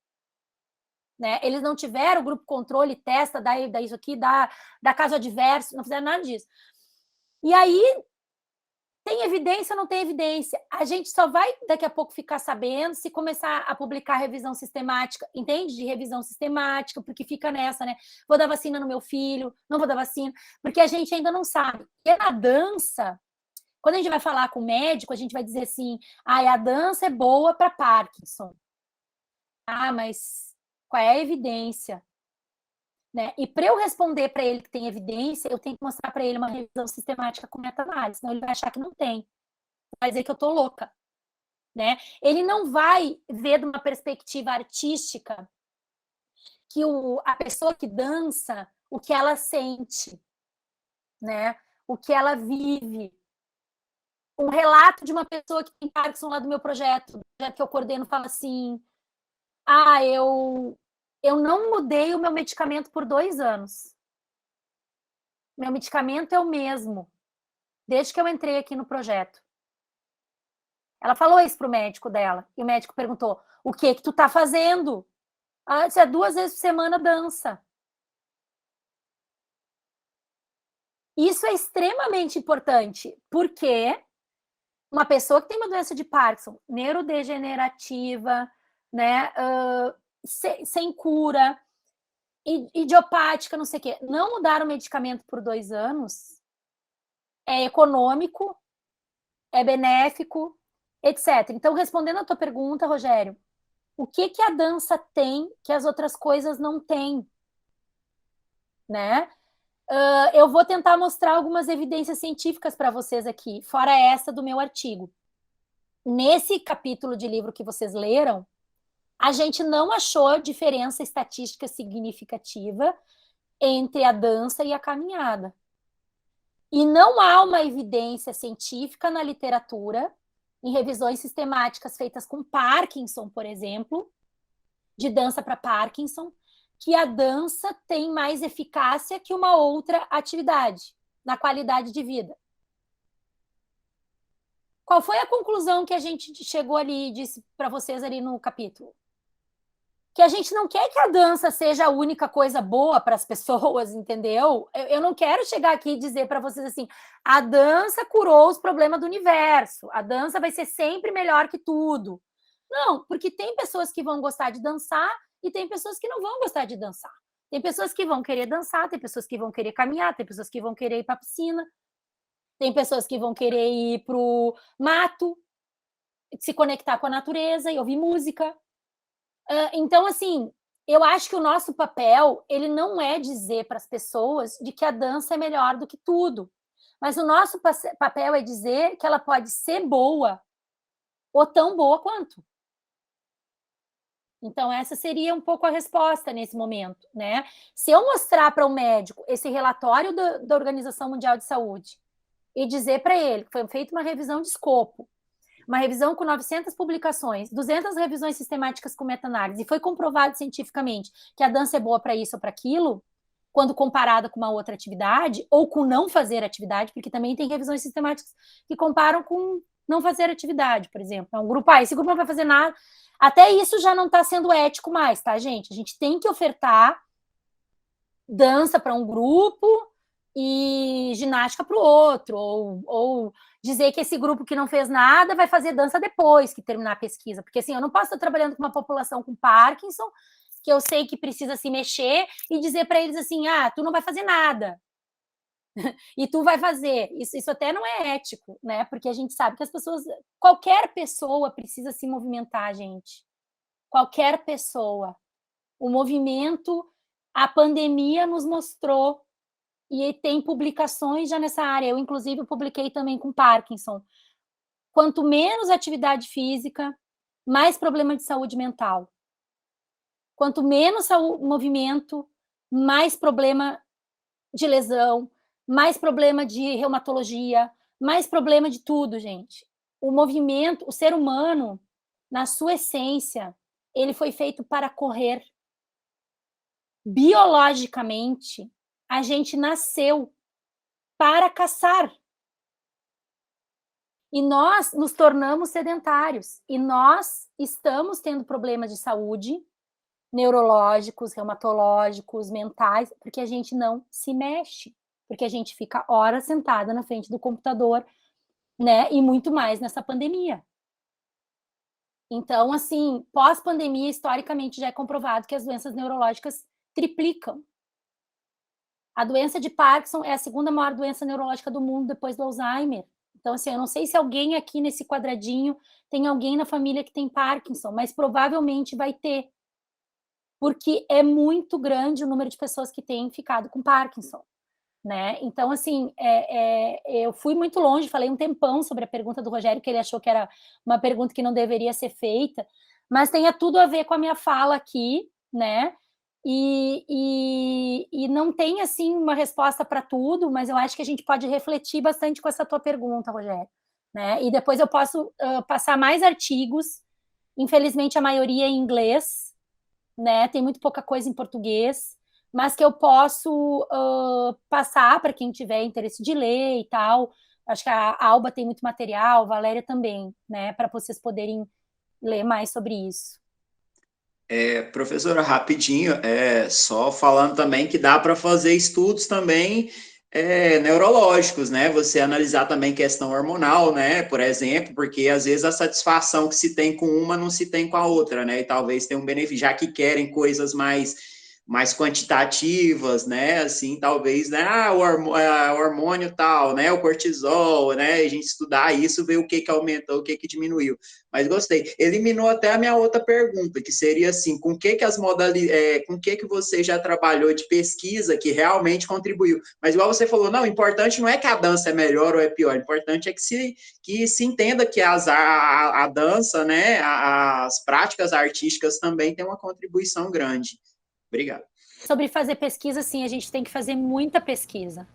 Né? Eles não tiveram o grupo controle, testa, dá isso aqui, dá caso adverso, não fizeram nada disso. E aí, tem evidência ou não tem evidência? A gente só vai, daqui a pouco, ficar sabendo se começar a publicar revisão sistemática, entende? De revisão sistemática, porque fica nessa, né? Vou dar vacina no meu filho, não vou dar vacina, porque a gente ainda não sabe. E na dança, quando a gente vai falar com o médico, a gente vai dizer assim: a dança é boa para Parkinson. Mas qual é a evidência? Né? E para eu responder para ele que tem evidência, eu tenho que mostrar para ele uma revisão sistemática com meta-análise, senão ele vai achar que não tem. Vai dizer que eu estou louca. Né? Ele não vai ver de uma perspectiva artística que a pessoa que dança, o que ela sente, né? O que ela vive. Um relato de uma pessoa que tem Parkinson lá do meu projeto que eu coordeno, fala assim: eu não mudei o meu medicamento por 2 anos. Meu medicamento é o mesmo, desde que eu entrei aqui no projeto. Ela falou isso pro médico dela, e o médico perguntou: o que tu tá fazendo? Ela disse: 2 vezes por semana dança. Isso é extremamente importante, porque uma pessoa que tem uma doença de Parkinson, neurodegenerativa, né, sem cura, idiopática, não sei o quê, não mudar o medicamento por 2 anos é econômico, é benéfico, etc. Então, respondendo a tua pergunta, Rogério, o que a dança tem que as outras coisas não têm? Né? Eu vou tentar mostrar algumas evidências científicas para vocês aqui, fora essa do meu artigo. Nesse capítulo de livro que vocês leram, a gente não achou diferença estatística significativa entre a dança e a caminhada. E não há uma evidência científica na literatura, em revisões sistemáticas feitas com Parkinson, por exemplo, de dança para Parkinson, que a dança tem mais eficácia que uma outra atividade na qualidade de vida. Qual foi a conclusão que a gente chegou ali e disse para vocês ali no capítulo? Que a gente não quer que a dança seja a única coisa boa para as pessoas, entendeu? Eu não quero chegar aqui e dizer para vocês assim: a dança curou os problemas do universo, a dança vai ser sempre melhor que tudo. Não, porque tem pessoas que vão gostar de dançar e tem pessoas que não vão gostar de dançar. Tem pessoas que vão querer dançar, tem pessoas que vão querer caminhar, tem pessoas que vão querer ir para a piscina, tem pessoas que vão querer ir para o mato, se conectar com a natureza e ouvir música. Então, assim, eu acho que o nosso papel, ele não é dizer para as pessoas de que a dança é melhor do que tudo, mas o nosso papel é dizer que ela pode ser boa ou tão boa quanto. Então, essa seria um pouco a resposta nesse momento, né? Se eu mostrar para o médico esse relatório da Organização Mundial de Saúde e dizer para ele que foi feita uma revisão de escopo uma revisão com 900 publicações, 200 revisões sistemáticas com meta-análise, e foi comprovado cientificamente que a dança é boa para isso ou para aquilo, quando comparada com uma outra atividade, ou com não fazer atividade, porque também tem revisões sistemáticas que comparam com não fazer atividade, por exemplo. É um grupo, esse grupo não vai fazer nada. Até isso já não está sendo ético mais, tá, gente? A gente tem que ofertar dança para um grupo e ginástica para o outro, ou dizer que esse grupo que não fez nada vai fazer dança depois que terminar a pesquisa, porque assim, eu não posso estar trabalhando com uma população com Parkinson, que eu sei que precisa se mexer, e dizer para eles assim, tu não vai fazer nada, e tu vai fazer. Isso até não é ético, né? Porque a gente sabe que as pessoas, qualquer pessoa precisa se movimentar, gente. Qualquer pessoa. O movimento, a pandemia nos mostrou, e tem publicações já nessa área. Eu, inclusive, publiquei também com Parkinson. Quanto menos atividade física, mais problema de saúde mental. Quanto menos movimento, mais problema de lesão, mais problema de reumatologia, mais problema de tudo, gente. O movimento, o ser humano, na sua essência, ele foi feito para correr. Biologicamente, a gente nasceu para caçar. E nós nos tornamos sedentários. E nós estamos tendo problemas de saúde, neurológicos, reumatológicos, mentais, porque a gente não se mexe. Porque a gente fica horas sentada na frente do computador, né? E muito mais nessa pandemia. Então, assim, pós-pandemia, historicamente, já é comprovado que as doenças neurológicas triplicam. A doença de Parkinson é a segunda maior doença neurológica do mundo, depois do Alzheimer. Então, assim, eu não sei se alguém aqui nesse quadradinho tem alguém na família que tem Parkinson, mas provavelmente vai ter. Porque é muito grande o número de pessoas que têm ficado com Parkinson, né? Então, assim, eu fui muito longe, falei um tempão sobre a pergunta do Rogério, que ele achou que era uma pergunta que não deveria ser feita, mas tem tudo a ver com a minha fala aqui, né? E não tem, assim, uma resposta para tudo, mas eu acho que a gente pode refletir bastante com essa tua pergunta, Rogério, né? E depois eu posso passar mais artigos, infelizmente a maioria em inglês, né? Tem muito pouca coisa em português, mas que eu posso passar para quem tiver interesse de ler e tal. Acho que a Alba tem muito material, a Valéria também, né? Para vocês poderem ler mais sobre isso. Professora, rapidinho, só falando também que dá para fazer estudos também neurológicos, né? Você analisar também questão hormonal, né? Por exemplo, porque às vezes a satisfação que se tem com uma não se tem com a outra, né? E talvez tenha um benefício, já que querem coisas mais quantitativas, né? Assim, talvez, né? O hormônio tal, né? O cortisol, né? A gente estudar isso, ver o que aumentou, o que diminuiu. Mas gostei. Eliminou até a minha outra pergunta, que seria assim, com que as modalidades, com que você já trabalhou de pesquisa que realmente contribuiu? Mas igual você falou, não, o importante não é que a dança é melhor ou é pior, o importante é que se entenda que a dança, né? As práticas artísticas também têm uma contribuição grande. Obrigado. Sobre fazer pesquisa, sim, a gente tem que fazer muita pesquisa.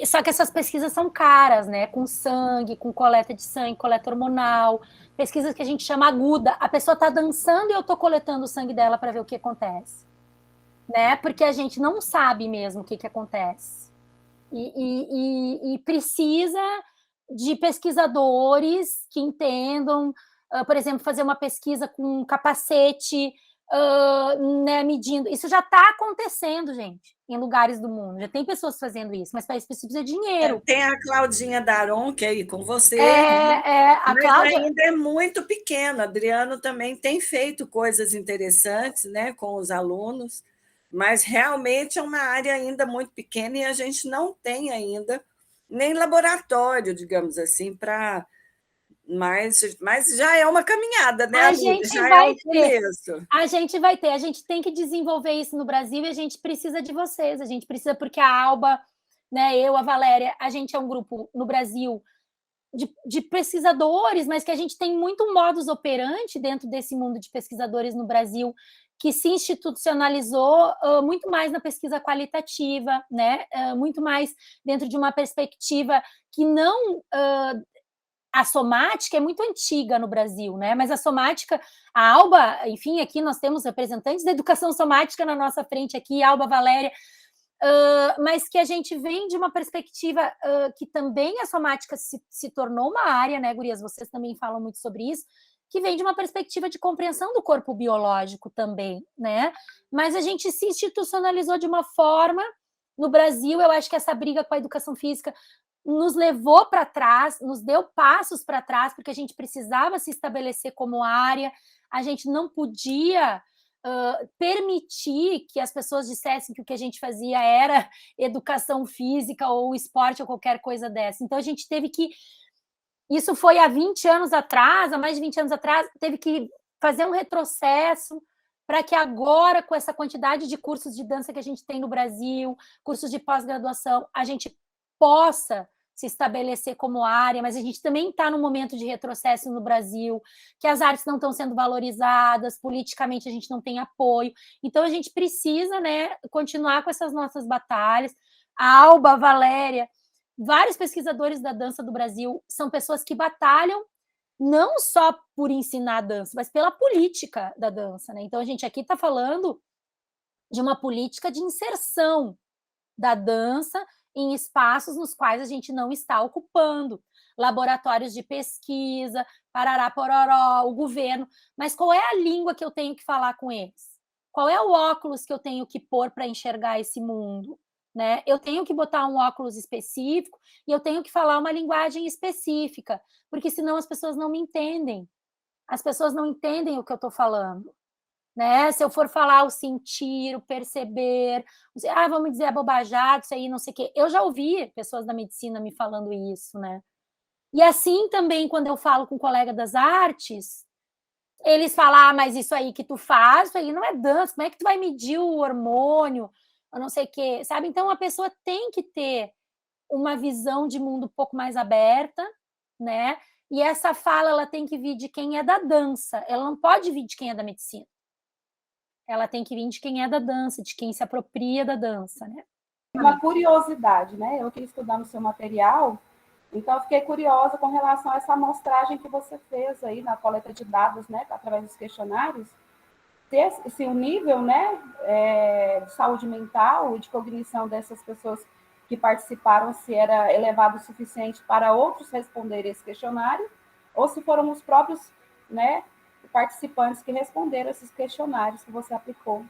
Só que essas pesquisas são caras, né? Com sangue, com coleta de sangue, coleta hormonal, pesquisas que a gente chama aguda. A pessoa está dançando e eu estou coletando o sangue dela para ver o que acontece, né? Porque a gente não sabe mesmo o que acontece. E precisa de pesquisadores que entendam, por exemplo, fazer uma pesquisa com um capacete, né, medindo. Isso já está acontecendo, gente, em lugares do mundo. Já tem pessoas fazendo isso, mas para isso precisa de dinheiro. Tem a Claudinha Daron, que é aí com você. A mas Cláudia ainda é muito pequena. Adriano também tem feito coisas interessantes, né, com os alunos, mas realmente é uma área ainda muito pequena e a gente não tem ainda nem laboratório, digamos assim, para... Mas já é uma caminhada, né, a amiga? gente Já vai é o começo. A gente vai ter, a gente tem que desenvolver isso no Brasil e a gente precisa de vocês, a gente precisa, porque a Alba, né, eu, a Valéria, a gente é um grupo no Brasil de pesquisadores, mas que a gente tem muito um modus operandi dentro desse mundo de pesquisadores no Brasil, que se institucionalizou muito mais na pesquisa qualitativa, né, muito mais dentro de uma perspectiva que não a somática é muito antiga no Brasil, né? Mas a somática, a Alba, enfim, aqui nós temos representantes da educação somática na nossa frente aqui, Alba, Valéria, mas que a gente vem de uma perspectiva que também a somática se tornou uma área, né, gurias? Vocês também falam muito sobre isso, que vem de uma perspectiva de compreensão do corpo biológico também, né? Mas a gente se institucionalizou de uma forma, no Brasil, eu acho que essa briga com a educação física nos levou para trás, nos deu passos para trás, porque a gente precisava se estabelecer como área, a gente não podia permitir que as pessoas dissessem que o que a gente fazia era educação física ou esporte ou qualquer coisa dessa. Então, a gente teve que... Isso foi há 20 anos atrás, há mais de 20 anos atrás, teve que fazer um retrocesso para que agora, com essa quantidade de cursos de dança que a gente tem no Brasil, cursos de pós-graduação, a gente possa se estabelecer como área, mas a gente também está num momento de retrocesso no Brasil, que as artes não estão sendo valorizadas, politicamente a gente não tem apoio, então a gente precisa, né, continuar com essas nossas batalhas. A Alba, a Valéria, vários pesquisadores da dança do Brasil são pessoas que batalham não só por ensinar dança, mas pela política da dança, né? Então a gente aqui está falando de uma política de inserção da dança em espaços nos quais a gente não está ocupando, laboratórios de pesquisa, parará, pororó, o governo, mas qual é a língua que eu tenho que falar com eles? Qual é o óculos que eu tenho que pôr para enxergar esse mundo? Né? Eu tenho que botar um óculos específico e eu tenho que falar uma linguagem específica, porque senão as pessoas não me entendem. As pessoas não entendem o que eu estou falando. Né? Se eu for falar o sentir, o perceber, vamos dizer abobajado, isso aí, não sei o quê. Eu já ouvi pessoas da medicina me falando isso, né? E assim também, quando eu falo com um colega das artes, eles falam, mas isso aí que tu faz, isso aí não é dança, como é que tu vai medir o hormônio, eu não sei o quê, sabe? Então, a pessoa tem que ter uma visão de mundo um pouco mais aberta, né? E essa fala, ela tem que vir de quem é da dança, ela não pode vir de quem é da medicina. Ela tem que vir de quem é da dança, de quem se apropria da dança, né? Uma curiosidade, né? Eu queria estudar no seu material, então eu fiquei curiosa com relação a essa amostragem que você fez aí na coleta de dados, né? Através dos questionários, se o nível, né, de saúde mental e de cognição dessas pessoas que participaram, se era elevado o suficiente para outros responderem esse questionário, ou se foram os próprios, né, participantes que responderam esses questionários que você aplicou.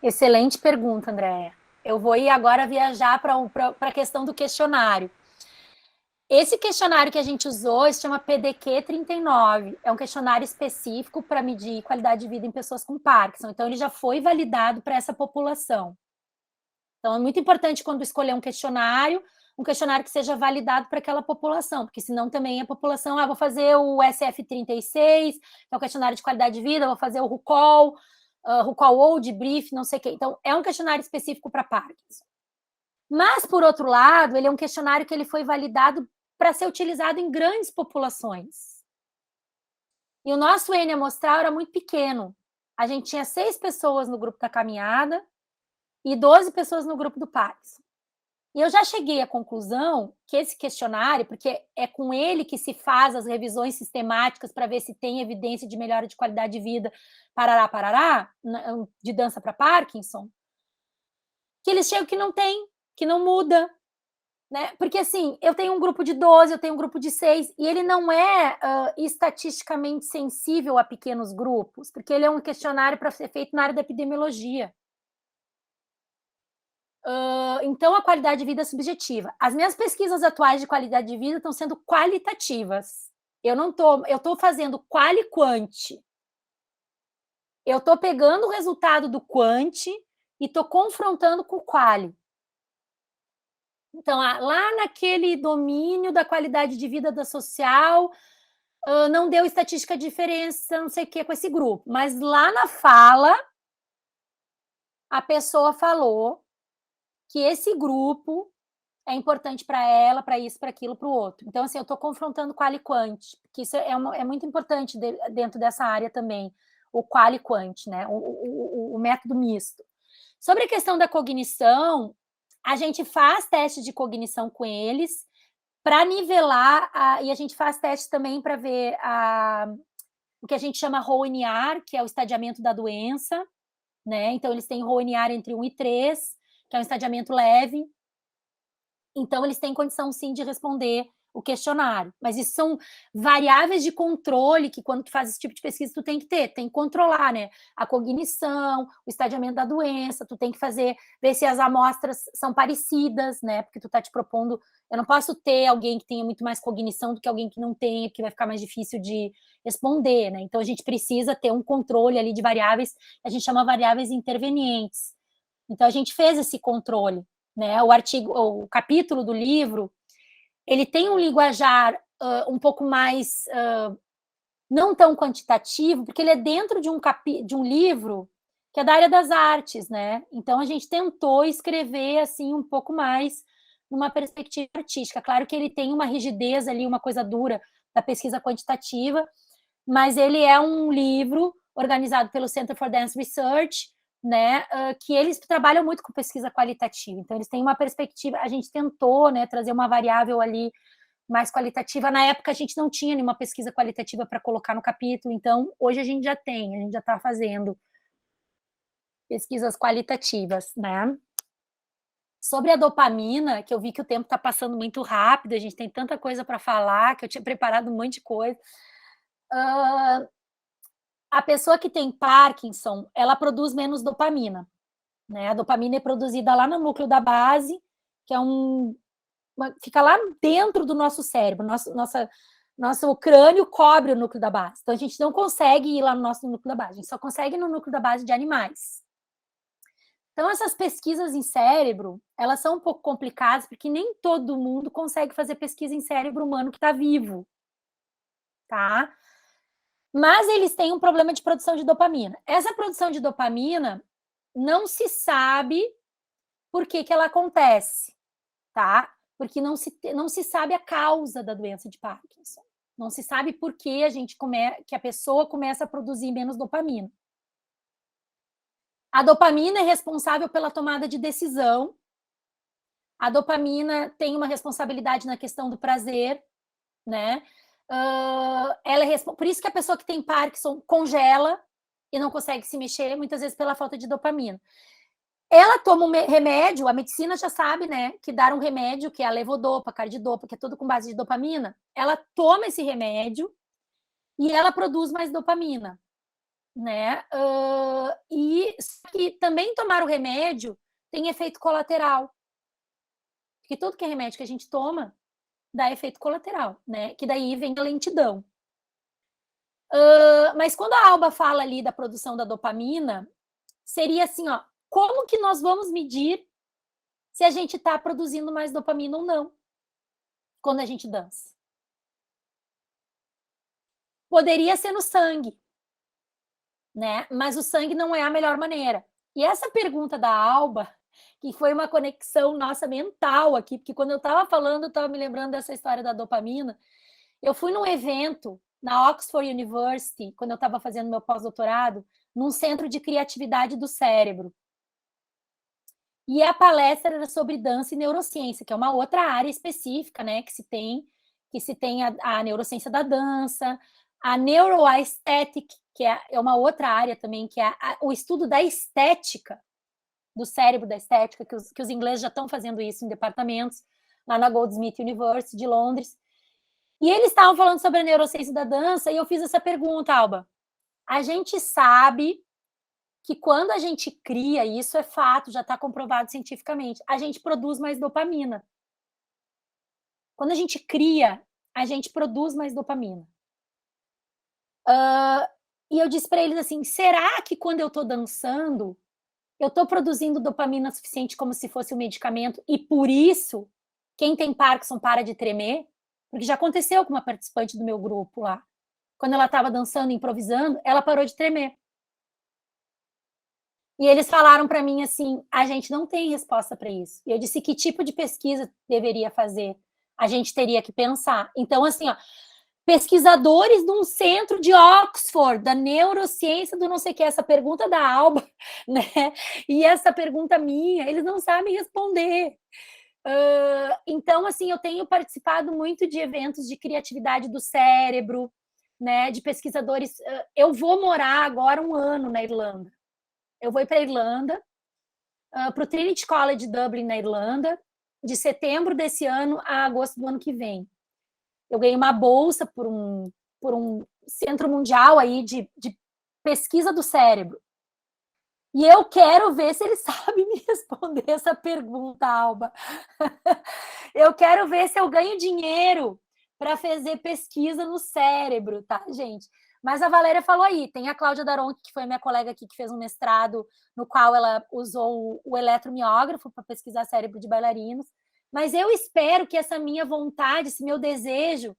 Excelente pergunta, Andréa. Eu vou ir agora viajar para a questão do questionário. Esse questionário que a gente usou se chama PDQ-39. É um questionário específico para medir qualidade de vida em pessoas com Parkinson. Então, ele já foi validado para essa população. Então, é muito importante quando escolher um questionário que seja validado para aquela população, porque senão também a população, vou fazer o SF36, que é o questionário de qualidade de vida, vou fazer o RUCOL, Old, Brief, não sei o quê. Então, é um questionário específico para Parkinson. Mas, por outro lado, ele é um questionário que ele foi validado para ser utilizado em grandes populações. E o nosso N amostral era muito pequeno. A gente tinha 6 pessoas no grupo da caminhada e 12 pessoas no grupo do Parkinson. E eu já cheguei à conclusão que esse questionário, porque é com ele que se faz as revisões sistemáticas para ver se tem evidência de melhora de qualidade de vida, parará, de dança para Parkinson, que eles chegam que não tem, que não muda. Né? Porque, assim, eu tenho um grupo de 12, eu tenho um grupo de 6, e ele não é estatisticamente sensível a pequenos grupos, porque ele é um questionário para ser feito na área da epidemiologia. Então, a qualidade de vida é subjetiva. As minhas pesquisas atuais de qualidade de vida estão sendo qualitativas. Eu estou fazendo quali e quanti. Eu estou pegando o resultado do quanti e estou confrontando com o quali. Então, lá naquele domínio da qualidade de vida da social, não deu estatística de diferença, não sei o que, com esse grupo. Mas lá na fala, a pessoa falou que esse grupo é importante para ela, para isso, para aquilo, para o outro. Então, assim, eu estou confrontando quali e quanti, que isso é muito importante dentro dessa área também, o quali e quanti, né? O método misto. Sobre a questão da cognição, a gente faz testes de cognição com eles para nivelar, e a gente faz testes também para ver o que a gente chama ROE-NR, que é o estadiamento da doença, né? Então, eles têm ROE-NR entre 1 e 3, que é um estadiamento leve. Então, eles têm condição, sim, de responder o questionário. Mas isso são variáveis de controle que, quando tu faz esse tipo de pesquisa, tu tem que ter. Tem que controlar, né? A cognição, o estadiamento da doença, tu tem que ver se as amostras são parecidas, né? Porque tu tá te propondo... Eu não posso ter alguém que tenha muito mais cognição do que alguém que não tenha, porque vai ficar mais difícil de responder, né? Então, a gente precisa ter um controle ali de variáveis, a gente chama variáveis intervenientes. Então, a gente fez esse controle, né? O capítulo do livro, ele tem um linguajar um pouco mais não tão quantitativo, porque ele é dentro de um livro que é da área das artes, né? Então, a gente tentou escrever assim um pouco mais numa perspectiva artística. Claro que ele tem uma rigidez ali, uma coisa dura da pesquisa quantitativa, mas ele é um livro organizado pelo Center for Dance Research, né, que eles trabalham muito com pesquisa qualitativa. Então, eles têm uma perspectiva... A gente tentou, né, trazer uma variável ali mais qualitativa. Na época, a gente não tinha nenhuma pesquisa qualitativa para colocar no capítulo, então, hoje a gente já tem, a gente já está fazendo pesquisas qualitativas, né? Sobre a dopamina, que eu vi que o tempo está passando muito rápido, a gente tem tanta coisa para falar, que eu tinha preparado um monte de coisa. A pessoa que tem Parkinson, ela produz menos dopamina, né? A dopamina é produzida lá no núcleo da base, que é fica lá dentro do nosso cérebro, nosso crânio cobre o núcleo da base. Então, a gente não consegue ir lá no nosso núcleo da base, a gente só consegue ir no núcleo da base de animais. Então, essas pesquisas em cérebro, elas são um pouco complicadas, porque nem todo mundo consegue fazer pesquisa em cérebro humano que está vivo, tá? Mas eles têm um problema de produção de dopamina. Essa produção de dopamina não se sabe por que ela acontece, tá? Porque não se sabe a causa da doença de Parkinson. Não se sabe por que que a pessoa começa a produzir menos dopamina. A dopamina é responsável pela tomada de decisão. A dopamina tem uma responsabilidade na questão do prazer, né? Por isso que a pessoa que tem Parkinson congela e não consegue se mexer, muitas vezes pela falta de dopamina. Ela toma um remédio, a medicina já sabe, né, que dar um remédio, que é a levodopa, cardidopa, que é tudo com base de dopamina, ela toma esse remédio e ela produz mais dopamina, né? E que também tomar o remédio tem efeito colateral. Porque tudo que é remédio que a gente toma dá efeito colateral, né? Que daí vem a lentidão. Mas quando a Alba fala ali da produção da dopamina, seria assim, ó, como que nós vamos medir se a gente está produzindo mais dopamina ou não quando a gente dança? Poderia ser no sangue, né? Mas o sangue não é a melhor maneira. E essa pergunta da Alba, que foi uma conexão nossa mental aqui, porque quando eu estava falando, eu estava me lembrando dessa história da dopamina. Eu fui num evento na Oxford University, quando eu estava fazendo meu pós-doutorado, num centro de criatividade do cérebro. E a palestra era sobre dança e neurociência, que é uma outra área específica, né, que se tem a neurociência da dança, a neuroaesthetic, que é uma outra área também, que é o estudo da estética, do cérebro da estética, que os ingleses já estão fazendo isso em departamentos, lá na Goldsmith University de Londres. E eles estavam falando sobre a neurociência da dança, e eu fiz essa pergunta, Alba. A gente sabe que quando a gente cria, e isso é fato, já está comprovado cientificamente, a gente produz mais dopamina. Quando a gente cria, a gente produz mais dopamina. E eu disse para eles assim, será que quando eu estou dançando, eu estou produzindo dopamina suficiente como se fosse um medicamento, e por isso, quem tem Parkinson para de tremer? Porque já aconteceu com uma participante do meu grupo lá. Quando ela estava dançando, improvisando, ela parou de tremer. E eles falaram para mim assim, a gente não tem resposta para isso. E eu disse, que tipo de pesquisa deveria fazer? A gente teria que pensar. Então, assim, ó, pesquisadores de um centro de Oxford, da neurociência do não sei o que, essa pergunta da Alba, né? E essa pergunta minha, eles não sabem responder. Então, assim, eu tenho participado muito de eventos de criatividade do cérebro, né, de pesquisadores. Eu vou morar agora 1 ano na Irlanda. Eu vou ir para a Irlanda, para o Trinity College Dublin, na Irlanda, de setembro desse ano a agosto do ano que vem. Eu ganhei uma bolsa por um centro mundial aí de pesquisa do cérebro. E eu quero ver se ele sabe me responder essa pergunta, Alba. Eu quero ver se eu ganho dinheiro para fazer pesquisa no cérebro, tá, gente? Mas a Valéria falou aí, tem a Cláudia Daronchi, que foi minha colega aqui, que fez um mestrado no qual ela usou o eletromiógrafo para pesquisar cérebro de bailarinos. Mas eu espero que essa minha vontade, esse meu desejo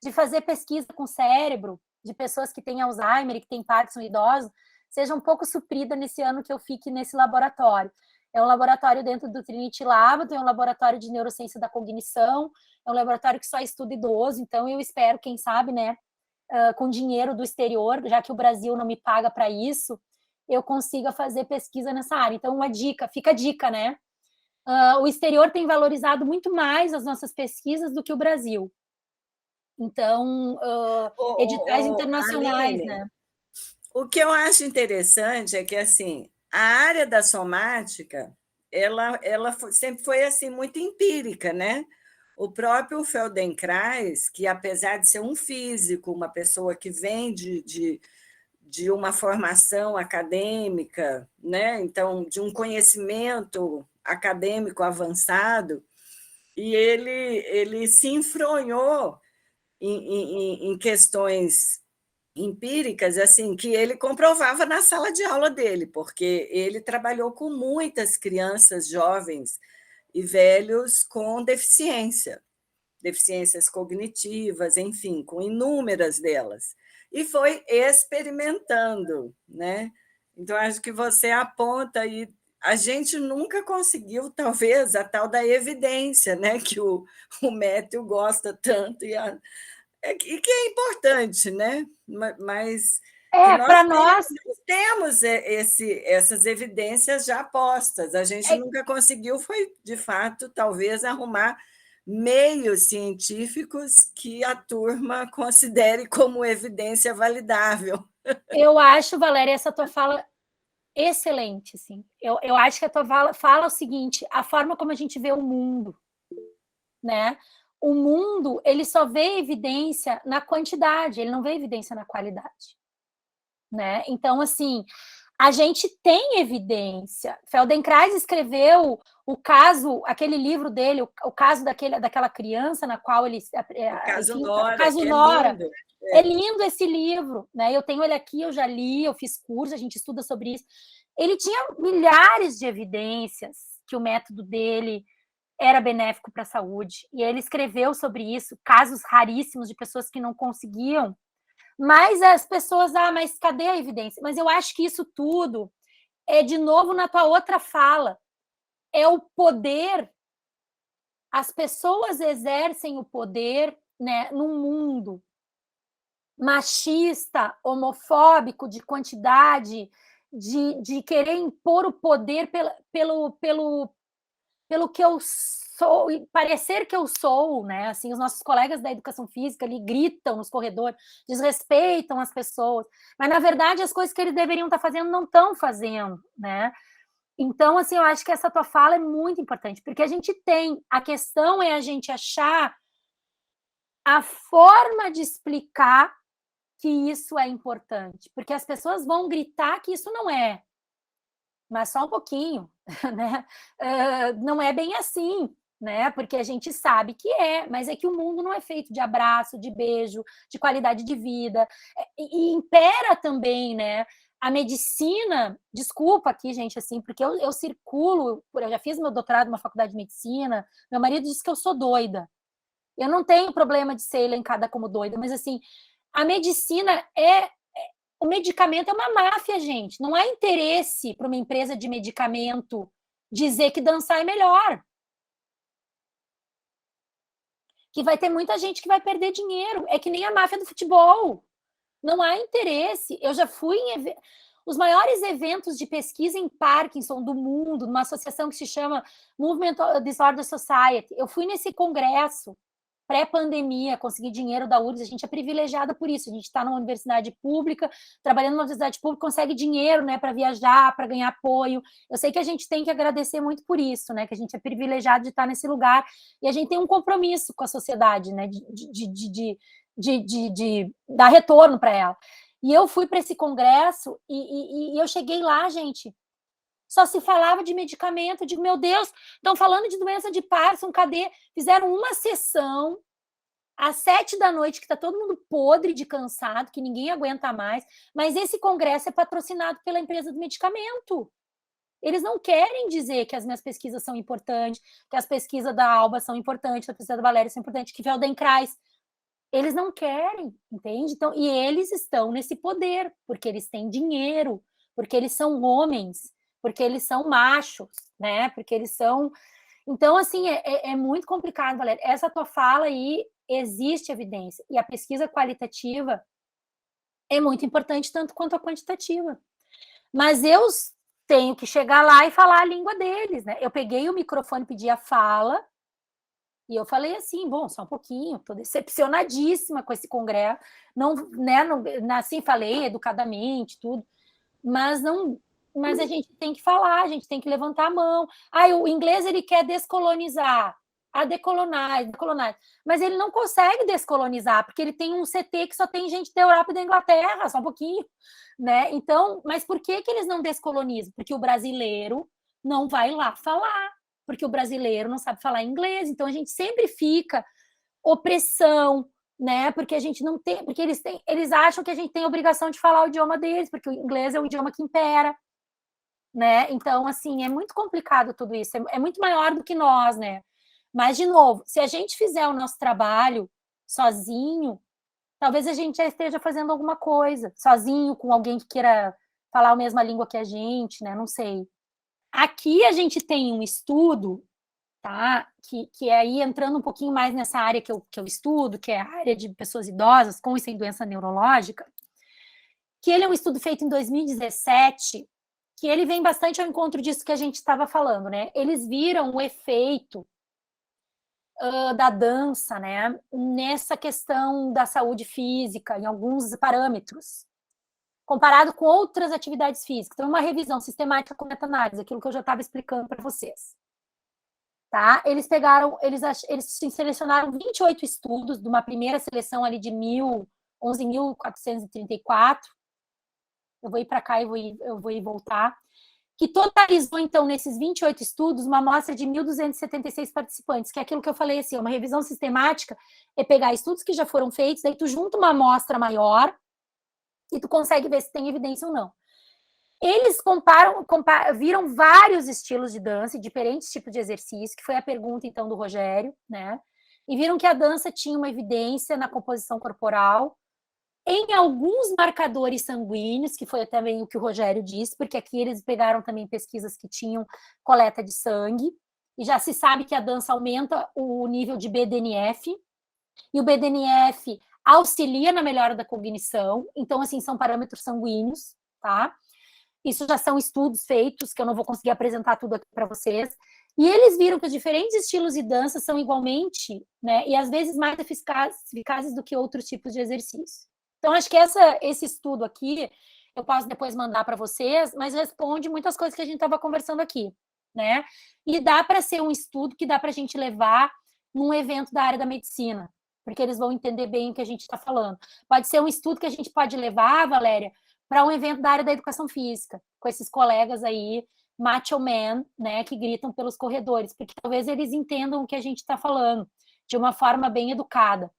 de fazer pesquisa com cérebro, de pessoas que têm Alzheimer e que têm Parkinson idosos, seja um pouco suprida nesse ano que eu fique nesse laboratório. É um laboratório dentro do Trinity Lab, é um laboratório de neurociência da cognição, é um laboratório que só estuda idoso, então eu espero, quem sabe, né, com dinheiro do exterior, já que o Brasil não me paga para isso, eu consiga fazer pesquisa nessa área. Então, uma dica, fica a dica, né? O exterior tem valorizado muito mais as nossas pesquisas do que o Brasil. Então, editais internacionais, Aline, né? o que eu acho interessante é que, assim, a área da somática, ela sempre foi, assim, muito empírica, né? O próprio Feldenkrais, que apesar de ser um físico, uma pessoa que vem de uma formação acadêmica, né? Então, de um conhecimento acadêmico avançado, e ele se enfronhou em questões empíricas, assim, que ele comprovava na sala de aula dele, porque ele trabalhou com muitas crianças jovens e velhos com deficiências cognitivas, enfim, com inúmeras delas, e foi experimentando, né? Então, acho que você aponta aí, a gente nunca conseguiu, talvez, a tal da evidência, né? Que o Matthew gosta tanto, e que é importante, né? Mas que Para nós, temos essas evidências já postas. A gente nunca conseguiu, foi, de fato, talvez, arrumar meios científicos que a turma considere como evidência validável. eu acho, Valéria, essa tua fala excelente, assim. Eu acho que a tua fala o seguinte, a forma como a gente vê o mundo, né? O mundo, ele só vê evidência na quantidade, ele não vê evidência na qualidade, né? Então, assim, a gente tem evidência. Feldenkrais escreveu o caso, aquele livro dele, o caso daquela criança na qual ele... O caso enfim, Nora, o caso que Nora. é lindo. É lindo esse livro, né? Eu tenho ele aqui, eu já li, eu fiz curso, a gente estuda sobre isso. Ele tinha milhares de evidências que o método dele era benéfico para a saúde. E ele escreveu sobre isso, casos raríssimos de pessoas que não conseguiam. Mas as pessoas, mas cadê a evidência? Mas eu acho que isso tudo é, de novo, na tua outra fala, é o poder. As pessoas exercem o poder, né, num mundo machista, homofóbico, de quantidade, de querer impor o poder pelo que eu sou, parecer que eu sou, né? Assim, os nossos colegas da educação física ali gritam nos corredores, desrespeitam as pessoas, mas na verdade as coisas que eles deveriam estar fazendo não estão fazendo, né? Então, assim, eu acho que essa tua fala é muito importante, porque a gente tem, a questão é a gente achar a forma de explicar que isso é importante, porque as pessoas vão gritar que isso não é, mas só um pouquinho, né? Não é bem assim, né? Porque a gente sabe que é, mas é que o mundo não é feito de abraço, de beijo, de qualidade de vida, e impera também, né? A medicina, desculpa aqui, gente, assim, porque eu circulo, eu já fiz meu doutorado numa faculdade de medicina, meu marido disse que eu sou doida. Eu não tenho problema de ser elencada como doida, mas assim, a medicina o medicamento é uma máfia, gente. Não há interesse para uma empresa de medicamento dizer que dançar é melhor. Que vai ter muita gente que vai perder dinheiro. É que nem a máfia do futebol. Não há interesse. Eu já fui em os maiores eventos de pesquisa em Parkinson do mundo, numa associação que se chama Movement Disorder Society. Eu fui nesse congresso pré-pandemia, consegui dinheiro da URGS, a gente é privilegiada por isso, a gente está numa universidade pública, trabalhando numa universidade pública, consegue dinheiro, né, para viajar, para ganhar apoio. Eu sei que a gente tem que agradecer muito por isso, né, que a gente é privilegiado de estar nesse lugar, e a gente tem um compromisso com a sociedade, né, de dar retorno para ela. E eu fui para esse congresso e eu cheguei lá, gente, só se falava de medicamento. Eu digo, meu Deus, estão falando de doença de Parkinson, cadê? Fizeram uma sessão às 7 da noite, que está todo mundo podre de cansado, que ninguém aguenta mais, mas esse congresso é patrocinado pela empresa do medicamento. Eles não querem dizer que as minhas pesquisas são importantes, que as pesquisas da Alba são importantes, que a pesquisa da Valéria são importantes, que Feldenkrais. Eles não querem, entende? Então, e eles estão nesse poder, porque eles têm dinheiro, porque eles são homens, porque eles são machos, né? Porque eles são... Então, assim, é muito complicado, Valéria. Essa tua fala aí, existe evidência. E a pesquisa qualitativa é muito importante, tanto quanto a quantitativa. Mas eu tenho que chegar lá e falar a língua deles, né? Eu peguei o microfone, pedi a fala, e eu falei assim, bom, só um pouquinho, estou decepcionadíssima com esse congresso. Não, né, não, assim, falei educadamente, tudo, mas não... Mas a gente tem que falar, a gente tem que levantar a mão. O inglês, ele quer descolonizar, decolonize. Mas ele não consegue descolonizar, porque ele tem um CT que só tem gente da Europa e da Inglaterra, só um pouquinho, né? Então, mas por que eles não descolonizam? Porque o brasileiro não vai lá falar, porque o brasileiro não sabe falar inglês. Então, a gente sempre fica opressão, né? Porque a gente não tem, porque eles acham que a gente tem a obrigação de falar o idioma deles, porque o inglês é o idioma que impera. Né? Então, assim, é muito complicado tudo isso, é muito maior do que nós, né? Mas, de novo, se a gente fizer o nosso trabalho sozinho, talvez a gente já esteja fazendo alguma coisa, sozinho, com alguém que queira falar a mesma língua que a gente, né? Não sei. Aqui a gente tem um estudo, tá? Que é aí entrando um pouquinho mais nessa área que eu estudo, que é a área de pessoas idosas com e sem doença neurológica, que ele é um estudo feito em 2017, que ele vem bastante ao encontro disso que a gente estava falando, né? Eles viram o efeito da dança, né? Nessa questão da saúde física, em alguns parâmetros, comparado com outras atividades físicas. Então, uma revisão sistemática com meta-análise, aquilo que eu já estava explicando para vocês. Tá? Eles selecionaram 28 estudos, de uma primeira seleção ali de 11.434, eu vou ir para cá e eu vou ir voltar, que totalizou, então, nesses 28 estudos, uma amostra de 1.276 participantes, que é aquilo que eu falei, assim, uma revisão sistemática é pegar estudos que já foram feitos, daí tu junta uma amostra maior e tu consegue ver se tem evidência ou não. Eles viram vários estilos de dança e diferentes tipos de exercício, que foi a pergunta, então, do Rogério, né? E viram que a dança tinha uma evidência na composição corporal, em alguns marcadores sanguíneos, que foi também o que o Rogério disse, porque aqui eles pegaram também pesquisas que tinham coleta de sangue, e já se sabe que a dança aumenta o nível de BDNF, e o BDNF auxilia na melhora da cognição, então, assim, são parâmetros sanguíneos, tá? Isso já são estudos feitos, que eu não vou conseguir apresentar tudo aqui para vocês, e eles viram que os diferentes estilos de dança são igualmente, né, e às vezes mais eficazes do que outros tipos de exercício. Então, acho que esse estudo aqui, eu posso depois mandar para vocês, mas responde muitas coisas que a gente estava conversando aqui, né? E dá para ser um estudo que dá para a gente levar num evento da área da medicina, porque eles vão entender bem o que a gente está falando. Pode ser um estudo que a gente pode levar, Valéria, para um evento da área da educação física, com esses colegas aí, macho man, né, que gritam pelos corredores, porque talvez eles entendam o que a gente está falando, de uma forma bem educada.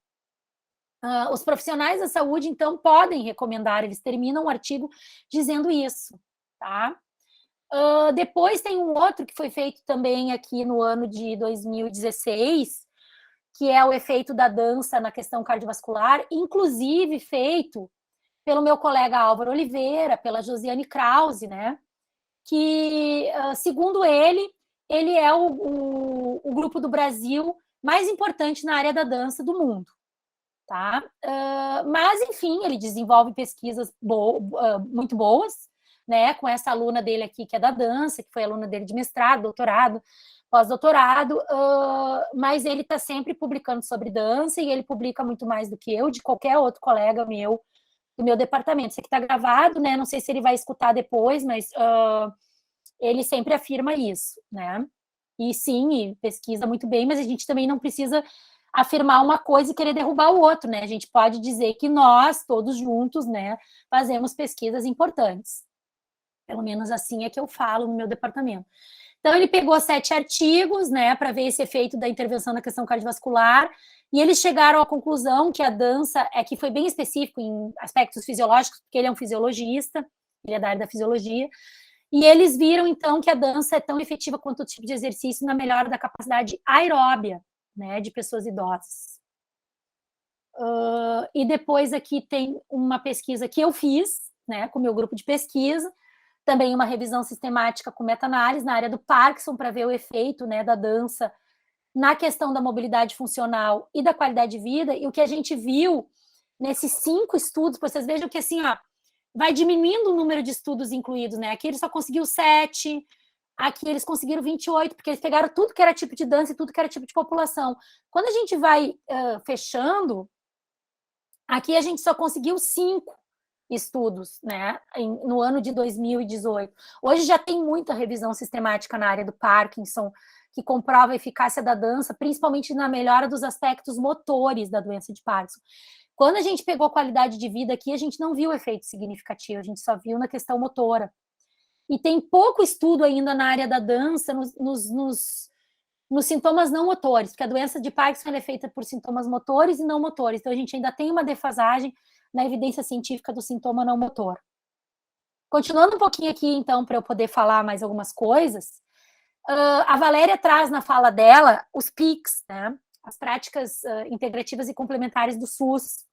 Os profissionais da saúde, então, podem recomendar, eles terminam o artigo dizendo isso, tá? Depois tem um outro que foi feito também aqui no ano de 2016, que é o efeito da dança na questão cardiovascular, inclusive feito pelo meu colega Álvaro Oliveira, pela Josiane Krause, né? Que, segundo ele é o grupo do Brasil mais importante na área da dança do mundo. Tá? Mas, enfim, ele desenvolve pesquisas muito boas, né, com essa aluna dele aqui, que é da dança, que foi aluna dele de mestrado, doutorado, pós-doutorado, mas ele está sempre publicando sobre dança, e ele publica muito mais do que eu, de qualquer outro colega meu, do meu departamento. Isso aqui está gravado, né, não sei se ele vai escutar depois, mas ele sempre afirma isso, né, e sim, pesquisa muito bem, mas a gente também não precisa afirmar uma coisa e querer derrubar o outro, né? A gente pode dizer que nós, todos juntos, né, fazemos pesquisas importantes. Pelo menos assim é que eu falo no meu departamento. Então, ele pegou 7 artigos, né, para ver esse efeito da intervenção na questão cardiovascular, e eles chegaram à conclusão que a dança, que foi bem específico em aspectos fisiológicos, porque ele é um fisiologista, ele é da área da fisiologia, e eles viram, então, que a dança é tão efetiva quanto o tipo de exercício na melhora da capacidade aeróbia, né, de pessoas idosas. E depois aqui tem uma pesquisa que eu fiz, né, com o meu grupo de pesquisa, também uma revisão sistemática com meta-análise na área do Parkinson, para ver o efeito, né, da dança na questão da mobilidade funcional e da qualidade de vida, e o que a gente viu nesses 5 estudos, vocês vejam que assim, ó, vai diminuindo o número de estudos incluídos, né, aqui ele só conseguiu 7, aqui eles conseguiram 28, porque eles pegaram tudo que era tipo de dança e tudo que era tipo de população. Quando a gente vai fechando, aqui a gente só conseguiu 5 estudos, né, no ano de 2018. Hoje já tem muita revisão sistemática na área do Parkinson, que comprova a eficácia da dança, principalmente na melhora dos aspectos motores da doença de Parkinson. Quando a gente pegou a qualidade de vida aqui, a gente não viu efeito significativo, a gente só viu na questão motora. E tem pouco estudo ainda na área da dança nos sintomas não motores, porque a doença de Parkinson é feita por sintomas motores e não motores, então a gente ainda tem uma defasagem na evidência científica do sintoma não motor. Continuando um pouquinho aqui, então, para eu poder falar mais algumas coisas, a Valéria traz na fala dela os PICs, né, as práticas integrativas e complementares do SUS,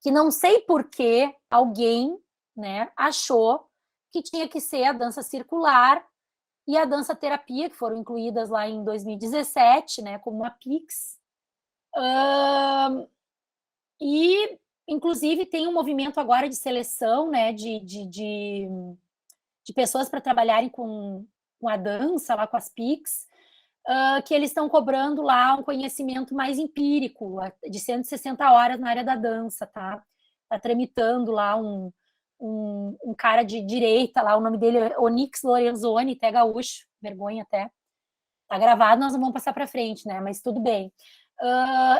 que não sei por que alguém, né, achou que tinha que ser a dança circular e a dança terapia, que foram incluídas lá em 2017, né, como uma PICs. E, inclusive, tem um movimento agora de seleção, né, de pessoas para trabalharem com a dança, lá com as PICs, que eles estão cobrando lá um conhecimento mais empírico, de 160 horas na área da dança, tá? Tá tramitando lá um cara de direita lá, o nome dele é Onyx Lorenzoni, até gaúcho, vergonha até. Tá gravado, nós não vamos passar para frente, né? Mas tudo bem.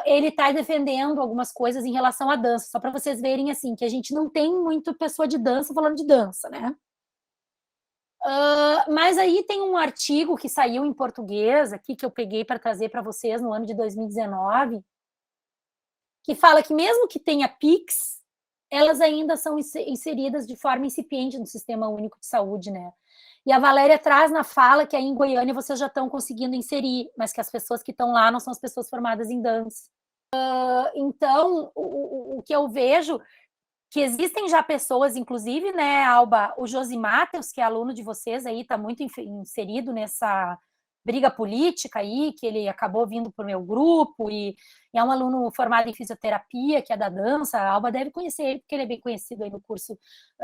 Ele está defendendo algumas coisas em relação à dança, só para vocês verem assim, que a gente não tem muito pessoa de dança falando de dança, né? Mas aí tem um artigo que saiu em português aqui, que eu peguei para trazer para vocês no ano de 2019, que fala que mesmo que tenha PICs, elas ainda são inseridas de forma incipiente no Sistema Único de Saúde, né? E a Valéria traz na fala que aí em Goiânia vocês já estão conseguindo inserir, mas que as pessoas que estão lá não são as pessoas formadas em dança. Então, o que eu vejo, que existem já pessoas, inclusive, né, Alba, o Josi Matheus, que é aluno de vocês aí, está muito inserido nessa briga política aí, que ele acabou vindo para o meu grupo, e é um aluno formado em fisioterapia, que é da dança. A Alba deve conhecer ele, porque ele é bem conhecido aí no curso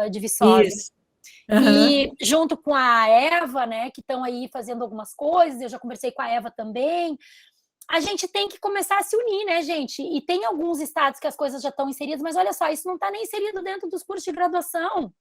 de Viçosa. Isso. Uhum. E junto com a Eva, né, que estão aí fazendo algumas coisas, eu já conversei com a Eva também, a gente tem que começar a se unir, né, gente? E tem alguns estados que as coisas já estão inseridas, mas olha só, isso não está nem inserido dentro dos cursos de graduação.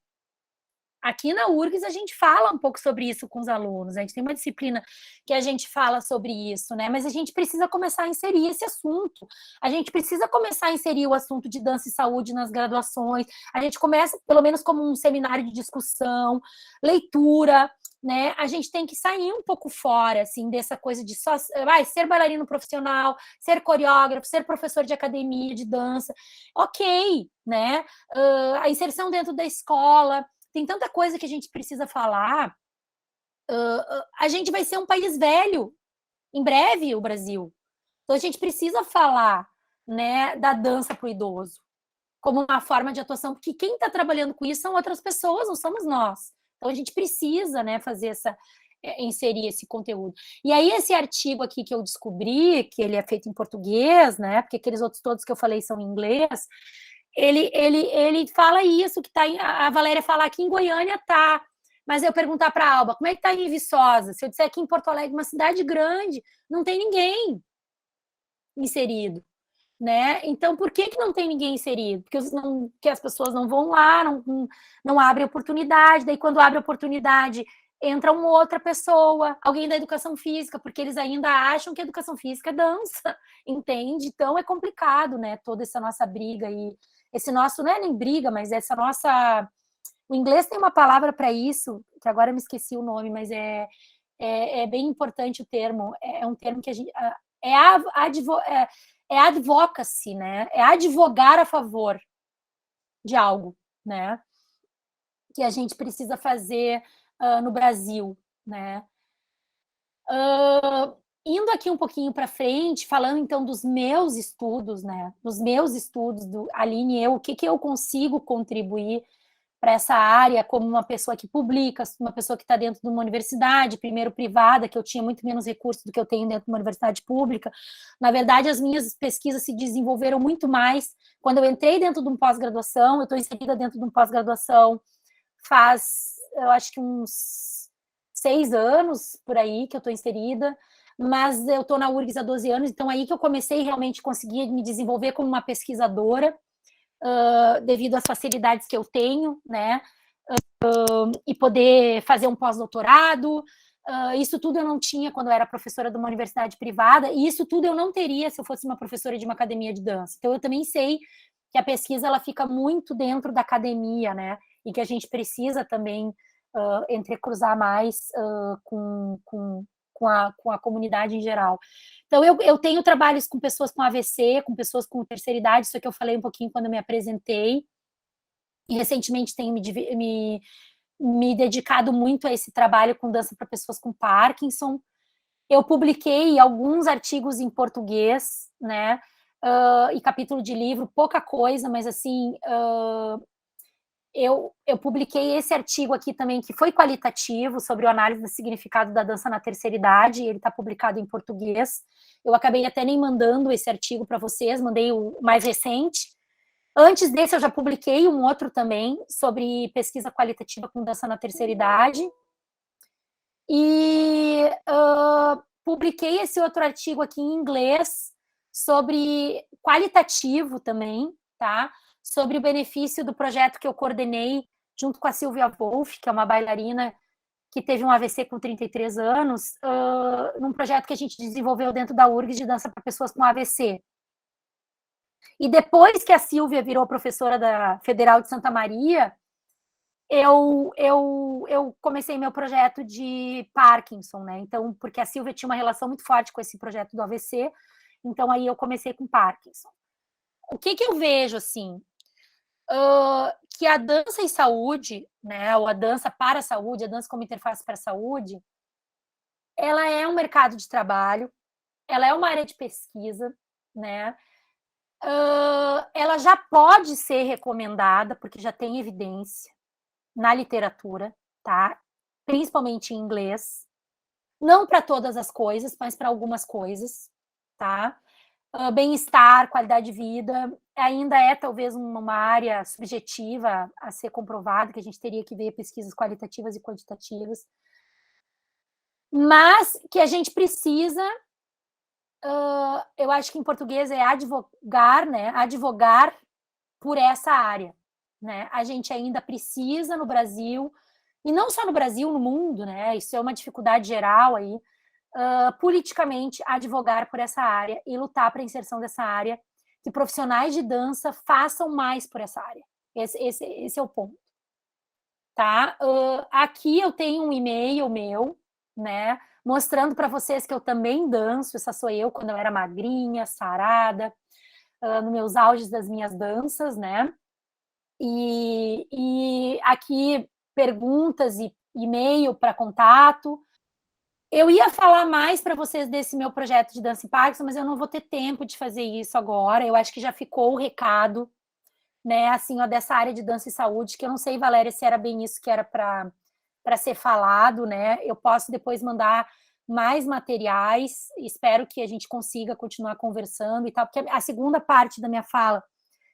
Aqui na URGS a gente fala um pouco sobre isso com os alunos, a gente tem uma disciplina que a gente fala sobre isso, né? Mas a gente precisa começar a inserir esse assunto, a gente precisa começar a inserir o assunto de dança e saúde nas graduações, a gente começa, pelo menos como um seminário de discussão, leitura, né? A gente tem que sair um pouco fora, assim, dessa coisa de só ser bailarino profissional, ser coreógrafo, ser professor de academia de dança, ok, né? A inserção dentro da escola, tem tanta coisa que a gente precisa falar. A gente vai ser um país velho, em breve, o Brasil. Então, a gente precisa falar, né, da dança para o idoso, como uma forma de atuação, porque quem está trabalhando com isso são outras pessoas, não somos nós. Então, a gente precisa, né, inserir esse conteúdo. E aí, esse artigo aqui que eu descobri, que ele é feito em português, né, porque aqueles outros todos que eu falei são em inglês, ele fala isso, que tá a Valéria falar que em Goiânia tá, mas eu perguntar para a Alba, como é que tá em Viçosa? Se eu disser que em Porto Alegre, uma cidade grande, não tem ninguém inserido, né? Então, por que não tem ninguém inserido? Porque as pessoas não vão lá, não abrem oportunidade, daí quando abre oportunidade, entra uma outra pessoa, alguém da educação física, porque eles ainda acham que a educação física é dança, entende? Então é complicado, né? Toda essa nossa briga e esse nosso, não é nem briga, mas essa nossa... O inglês tem uma palavra para isso, que agora eu me esqueci o nome, mas é bem importante o termo, é um termo que a gente... É advocacy, né? É advogar a favor de algo, né? Que a gente precisa fazer no Brasil, né? Indo aqui um pouquinho para frente, falando então dos meus estudos, né? Dos meus estudos, Aline, o que eu consigo contribuir para essa área como uma pessoa que publica, uma pessoa que está dentro de uma universidade, primeiro privada, que eu tinha muito menos recursos do que eu tenho dentro de uma universidade pública. Na verdade, as minhas pesquisas se desenvolveram muito mais quando eu entrei dentro de um pós-graduação. Eu estou inserida dentro de um pós-graduação faz, eu acho que uns 6 anos, por aí, que eu estou inserida, mas eu estou na URGS há 12 anos, então aí que eu comecei realmente a conseguir me desenvolver como uma pesquisadora, devido às facilidades que eu tenho, né, e poder fazer um pós-doutorado. Isso tudo eu não tinha quando eu era professora de uma universidade privada, e isso tudo eu não teria se eu fosse uma professora de uma academia de dança. Então eu também sei que a pesquisa ela fica muito dentro da academia, né, e que a gente precisa também entrecruzar mais com a comunidade em geral. Então, eu tenho trabalhos com pessoas com AVC, com pessoas com terceira idade, isso que eu falei um pouquinho quando eu me apresentei, e recentemente tenho me dedicado muito a esse trabalho com dança para pessoas com Parkinson. Eu publiquei alguns artigos em português, né, e capítulo de livro, pouca coisa, mas assim... Eu publiquei esse artigo aqui também, que foi qualitativo, sobre o análise do significado da dança na terceira idade, ele está publicado em português. Eu acabei até nem mandando esse artigo para vocês, mandei o mais recente. Antes desse, eu já publiquei um outro também, sobre pesquisa qualitativa com dança na terceira idade. E publiquei esse outro artigo aqui em inglês, sobre qualitativo também, tá? Sobre o benefício do projeto que eu coordenei junto com a Silvia Wolff, que é uma bailarina que teve um AVC com 33 anos, num projeto que a gente desenvolveu dentro da URGS de dança para pessoas com AVC. E depois que a Silvia virou professora da Federal de Santa Maria, eu comecei meu projeto de Parkinson, né? Então, porque a Silvia tinha uma relação muito forte com esse projeto do AVC, então aí eu comecei com Parkinson. O que eu vejo, assim, que a dança em saúde, né, ou a dança para a saúde, a dança como interface para a saúde, ela é um mercado de trabalho, ela é uma área de pesquisa, né, ela já pode ser recomendada, porque já tem evidência na literatura, tá, principalmente em inglês, não para todas as coisas, mas para algumas coisas, tá, bem-estar, qualidade de vida, ainda é talvez uma área subjetiva a ser comprovada, que a gente teria que ver pesquisas qualitativas e quantitativas, mas que a gente precisa, eu acho que em português é advogar, né? Advogar por essa área, né? A gente ainda precisa no Brasil, e não só no Brasil, no mundo, né? Isso é uma dificuldade geral aí, politicamente advogar por essa área e lutar para a inserção dessa área, que profissionais de dança façam mais por essa área. Esse é o ponto. Tá? Aqui eu tenho um e-mail meu, né, mostrando para vocês que eu também danço. Essa sou eu quando eu era magrinha, sarada, nos meus auges das minhas danças, né? E aqui perguntas e e-mail para contato. Eu ia falar mais para vocês desse meu projeto de dança em Parkinson, mas eu não vou ter tempo de fazer isso agora. Eu acho que já ficou o recado, né, assim, ó, dessa área de dança e saúde, que eu não sei, Valéria, se era bem isso que era para ser falado, né? Eu posso depois mandar mais materiais, espero que a gente consiga continuar conversando e tal, porque a segunda parte da minha fala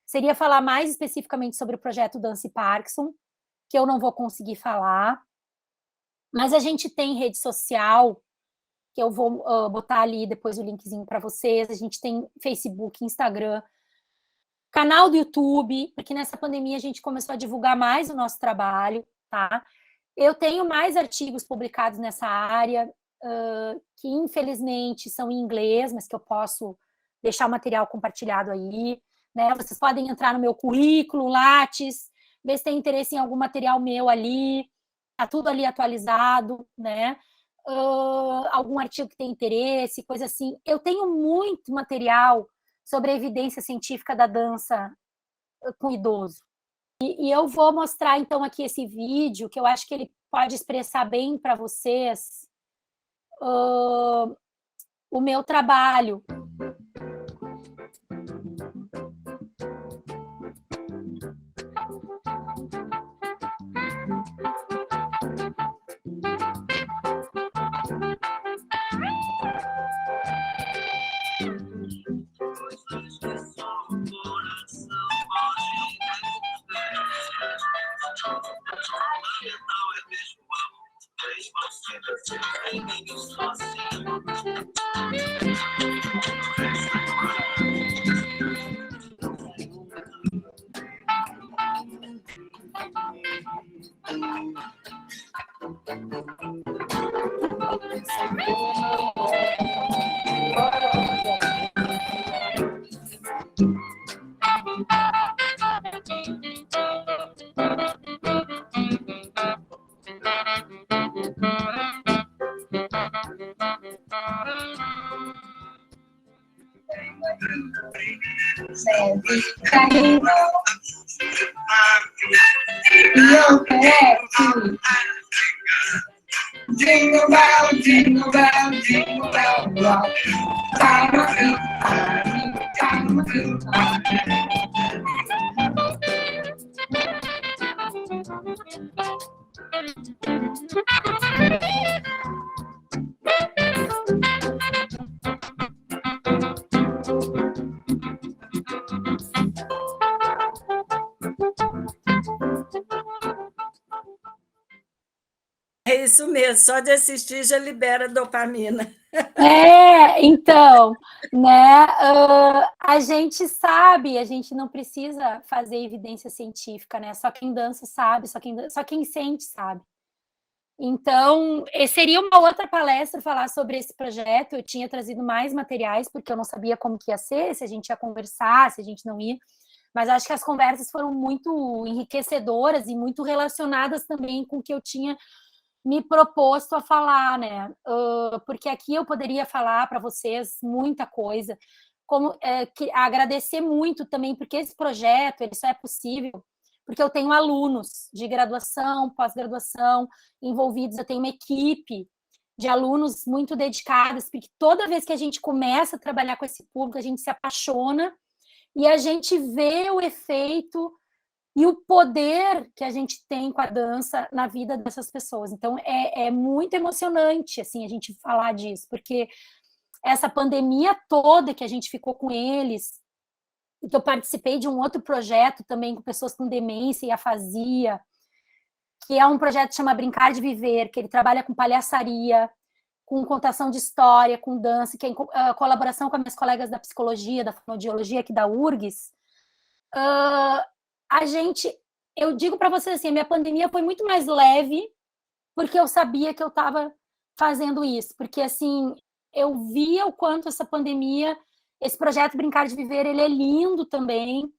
seria falar mais especificamente sobre o projeto Dança e Parkinson, que eu não vou conseguir falar, mas a gente tem rede social, que eu vou botar ali depois o linkzinho para vocês, a gente tem Facebook, Instagram, canal do YouTube, porque nessa pandemia a gente começou a divulgar mais o nosso trabalho, tá? Eu tenho mais artigos publicados nessa área, que infelizmente são em inglês, mas que eu posso deixar o material compartilhado aí, né? Vocês podem entrar no meu currículo, Lattes, ver se tem interesse em algum material meu ali, tá tudo ali atualizado, né? Algum artigo que tem interesse, coisa assim. Eu tenho muito material sobre a evidência científica da dança com idoso. E eu vou mostrar, então, aqui esse vídeo, que eu acho que ele pode expressar bem para vocês o meu trabalho. Jingle bell, jingle bell, jingle bell rock. Time of it, time of it, É isso mesmo, só de assistir já libera dopamina. Então, né, a gente sabe, a gente não precisa fazer evidência científica, né? Só quem dança sabe, só quem sente sabe. Então, seria uma outra palestra falar sobre esse projeto. Eu tinha trazido mais materiais, porque eu não sabia como que ia ser, se a gente ia conversar, se a gente não ia. Mas acho que as conversas foram muito enriquecedoras e muito relacionadas também com o que eu tinha me proposto a falar, né? Porque aqui eu poderia falar para vocês muita coisa, agradecer muito também, porque esse projeto ele só é possível porque eu tenho alunos de graduação, pós-graduação envolvidos, eu tenho uma equipe de alunos muito dedicados, porque toda vez que a gente começa a trabalhar com esse público, a gente se apaixona e a gente vê o efeito e o poder que a gente tem com a dança na vida dessas pessoas. Então, é muito emocionante, assim, a gente falar disso, porque essa pandemia toda que a gente ficou com eles, que eu participei de um outro projeto também com pessoas com demência e afasia, que é um projeto que chama Brincar de Viver, que ele trabalha com palhaçaria, com contação de história, com dança, que é em colaboração com as minhas colegas da psicologia, da fonoaudiologia aqui da URGS. Eu digo para vocês assim, a minha pandemia foi muito mais leve, porque eu sabia que eu estava fazendo isso, porque assim, eu via o quanto essa pandemia, esse projeto Brincar de Viver, ele é lindo também,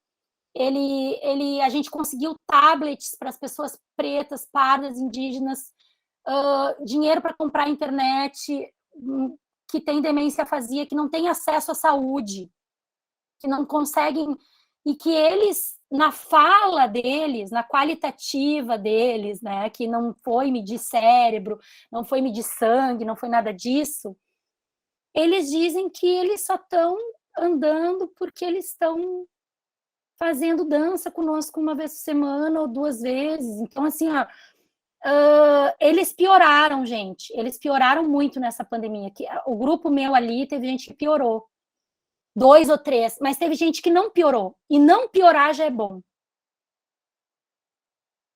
a gente conseguiu tablets para as pessoas pretas, pardas, indígenas, dinheiro para comprar internet, que tem demência afasia, que não tem acesso à saúde, que não conseguem, e que eles, na fala deles, na qualitativa deles, né, que não foi medir cérebro, não foi medir sangue, não foi nada disso, eles dizem que eles só estão andando porque eles estão fazendo dança conosco uma vez por semana ou 2 vezes. Então, assim, eles pioraram, gente. Eles pioraram muito nessa pandemia. O grupo meu ali teve gente que piorou 2 ou 3, mas teve gente que não piorou. E não piorar já é bom.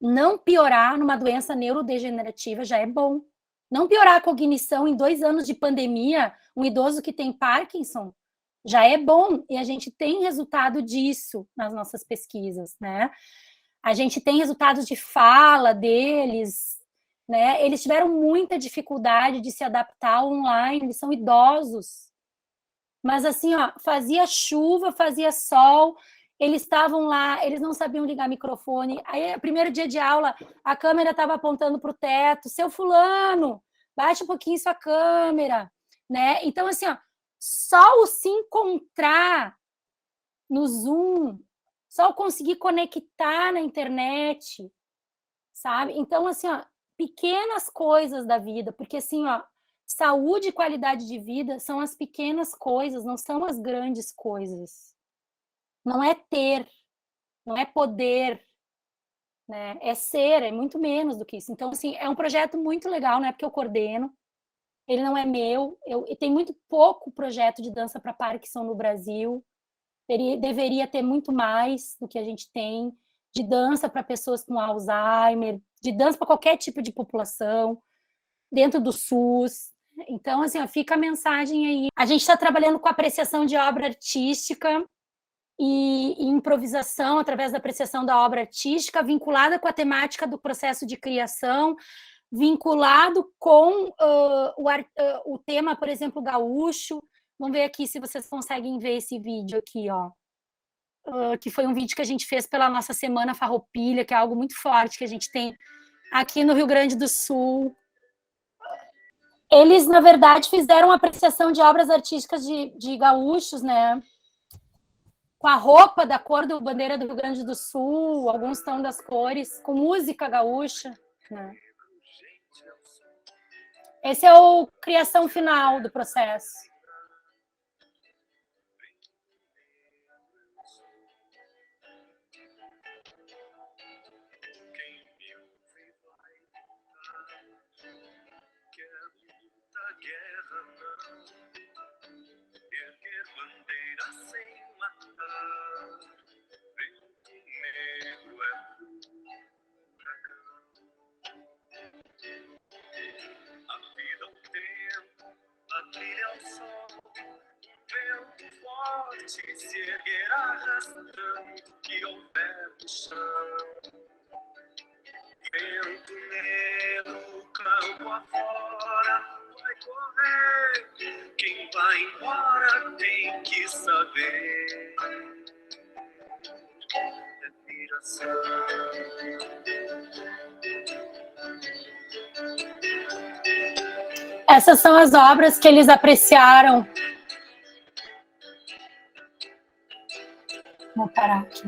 Não piorar numa doença neurodegenerativa já é bom. Não piorar a cognição em 2 anos de pandemia, um idoso que tem Parkinson, já é bom. E a gente tem resultado disso nas nossas pesquisas, né? A gente tem resultados de fala deles, né? Eles tiveram muita dificuldade de se adaptar ao online, eles são idosos. Mas assim, ó, fazia chuva, fazia sol, eles estavam lá, eles não sabiam ligar microfone. Aí, primeiro dia de aula, a câmera estava apontando para o teto. Seu fulano, baixa um pouquinho sua câmera, né? Então, assim, ó, só o se encontrar no Zoom, só o conseguir conectar na internet, sabe? Então, assim, ó, pequenas coisas da vida, porque assim, ó, saúde e qualidade de vida são as pequenas coisas, não são as grandes coisas. Não é ter, não é poder, né? É ser, é muito menos do que isso. Então, assim, é um projeto muito legal, não é porque eu coordeno, ele não é meu, e tem muito pouco projeto de dança para Parkinson no Brasil, deveria ter muito mais do que a gente tem, de dança para pessoas com Alzheimer, de dança para qualquer tipo de população, dentro do SUS. Então, assim, ó, fica a mensagem aí. A gente está trabalhando com apreciação de obra artística e improvisação através da apreciação da obra artística, vinculada com a temática do processo de criação, vinculado com o tema, por exemplo, gaúcho. Vamos ver aqui se vocês conseguem ver esse vídeo aqui, ó. Que foi um vídeo que a gente fez pela nossa Semana Farroupilha, que é algo muito forte que a gente tem aqui no Rio Grande do Sul. Eles, na verdade, fizeram uma apreciação de obras artísticas de gaúchos, né? Com a roupa da cor da bandeira do Rio Grande do Sul, alguns estão das cores, com música gaúcha, né? Esse é o criação final do processo. Se erguer arrastando que houver no chão, vento negro, campo afora, vai correr. Quem vai embora tem que saber. Respiração. Essas são as obras que eles apreciaram. Vou parar aqui.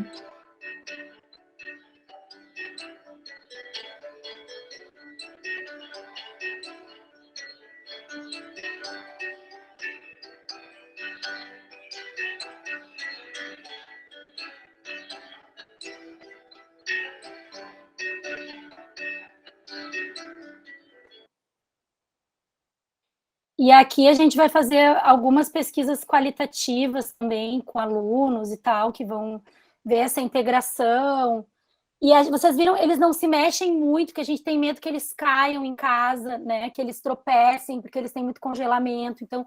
E aqui a gente vai fazer algumas pesquisas qualitativas também com alunos e tal, que vão ver essa integração. E vocês viram, eles não se mexem muito, que a gente tem medo que eles caiam em casa, né? Que eles tropecem, porque eles têm muito congelamento. Então,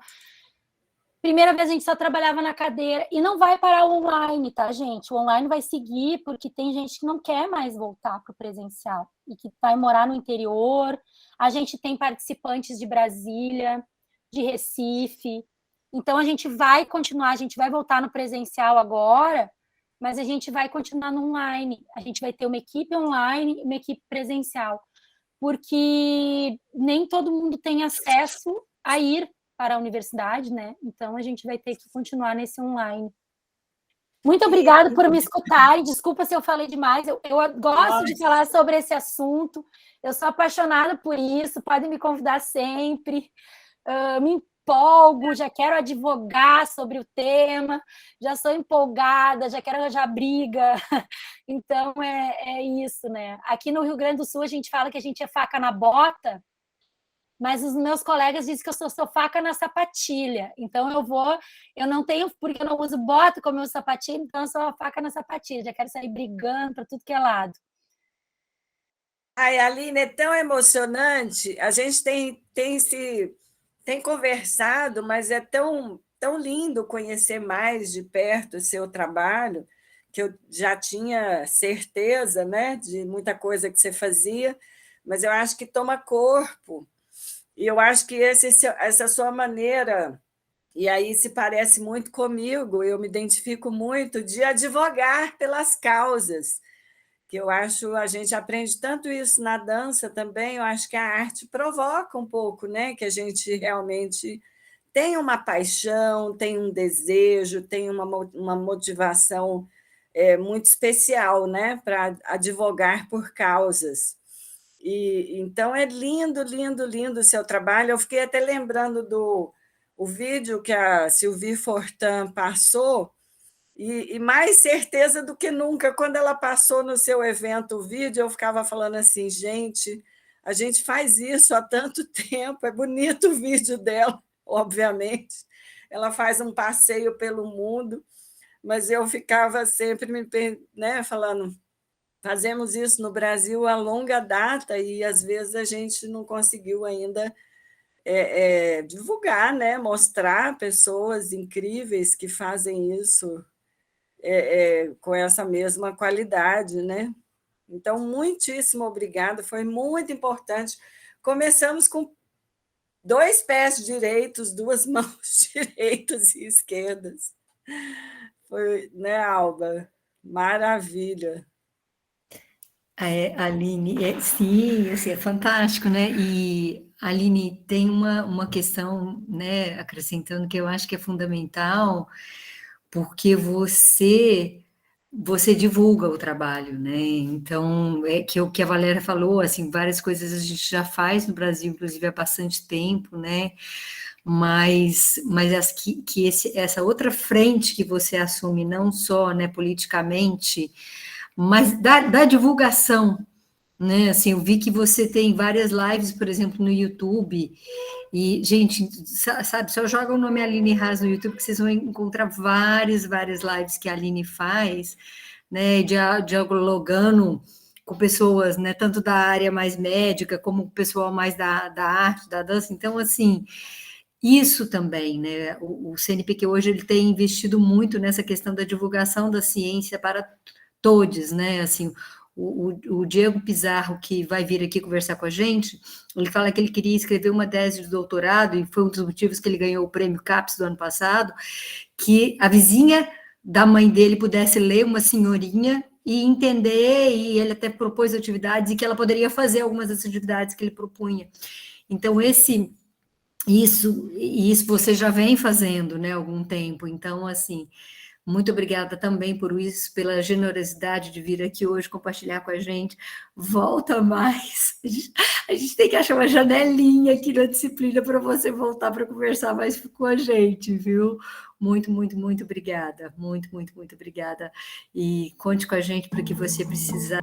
primeira vez a gente só trabalhava na cadeira, e não vai parar o online, tá, gente? O online vai seguir, porque tem gente que não quer mais voltar para o presencial, e que vai morar no interior. A gente tem participantes de Brasília, de Recife. Então, a gente vai continuar, a gente vai voltar no presencial agora, mas a gente vai continuar no online. A gente vai ter uma equipe online e uma equipe presencial, porque nem todo mundo tem acesso a ir para a universidade, né? Então, a gente vai ter que continuar nesse online. Muito obrigada por me escutarem. Desculpa se eu falei demais. Eu gosto de falar sobre esse assunto. Eu sou apaixonada por isso. Podem me convidar sempre. Me empolgo, já quero advogar sobre o tema, já sou empolgada, já quero arranjar briga. Então, é isso, né? Aqui no Rio Grande do Sul, a gente fala que a gente é faca na bota, mas os meus colegas dizem que eu sou faca na sapatilha. Então eu não tenho, porque eu não uso bota como eu uso sapatilha, então eu sou a faca na sapatilha, já quero sair brigando para tudo que é lado. Ai, Aline, é tão emocionante. A gente tem conversado, mas é tão lindo conhecer mais de perto o seu trabalho, que eu já tinha certeza, né, de muita coisa que você fazia, mas eu acho que toma corpo. E eu acho que essa sua maneira, e aí se parece muito comigo, eu me identifico muito, de advogar pelas causas, que eu acho, a gente aprende tanto isso na dança também, eu acho que a arte provoca um pouco, né? Que a gente realmente tem uma paixão, tem um desejo, tem uma motivação muito especial, né? Para advogar por causas. E então é lindo, lindo, lindo o seu trabalho. Eu fiquei até lembrando o vídeo que a Sylvie Fortin passou, e mais certeza do que nunca, quando ela passou no seu evento o vídeo, eu ficava falando assim, gente, a gente faz isso há tanto tempo, é bonito o vídeo dela, obviamente. Ela faz um passeio pelo mundo, mas eu ficava sempre né, falando, fazemos isso no Brasil a longa data e às vezes a gente não conseguiu ainda divulgar, né, mostrar pessoas incríveis que fazem isso com essa mesma qualidade, né? Então, muitíssimo obrigada, foi muito importante. Começamos com 2 pés direitos, 2 mãos direitas e esquerdas. Foi, né, Alba? Maravilha. Aline, sim, assim, é fantástico, né? E, Aline, tem uma questão, né, acrescentando, que eu acho que é fundamental, porque você divulga o trabalho, né? Então, é que o que a Valéria falou, assim, várias coisas a gente já faz no Brasil, inclusive há bastante tempo, né? Mas essa outra frente que você assume, não só, né, politicamente, mas da divulgação, né? Assim, eu vi que você tem várias lives, por exemplo, no YouTube, e, gente, sabe, só joga o nome Aline Haas no YouTube, que vocês vão encontrar várias lives que a Aline faz, né, dialogando com pessoas, né, tanto da área mais médica, como o pessoal mais da arte, da dança. Então, assim, isso também, né, o CNPq hoje ele tem investido muito nessa questão da divulgação da ciência para todos, né, assim, o Diego Pizarro, que vai vir aqui conversar com a gente, ele fala que ele queria escrever uma tese de doutorado, e foi um dos motivos que ele ganhou o prêmio CAPES do ano passado, que a vizinha da mãe dele pudesse ler uma senhorinha e entender, e ele até propôs atividades, e que ela poderia fazer algumas das atividades que ele propunha. Então, isso você já vem fazendo, né, há algum tempo. Então, assim, muito obrigada também por isso, pela generosidade de vir aqui hoje compartilhar com a gente. Volta mais. A gente tem que achar uma janelinha aqui na disciplina para você voltar para conversar mais com a gente, viu? Muito, muito, muito obrigada. Muito, muito, muito obrigada. E conte com a gente para o que você precisar.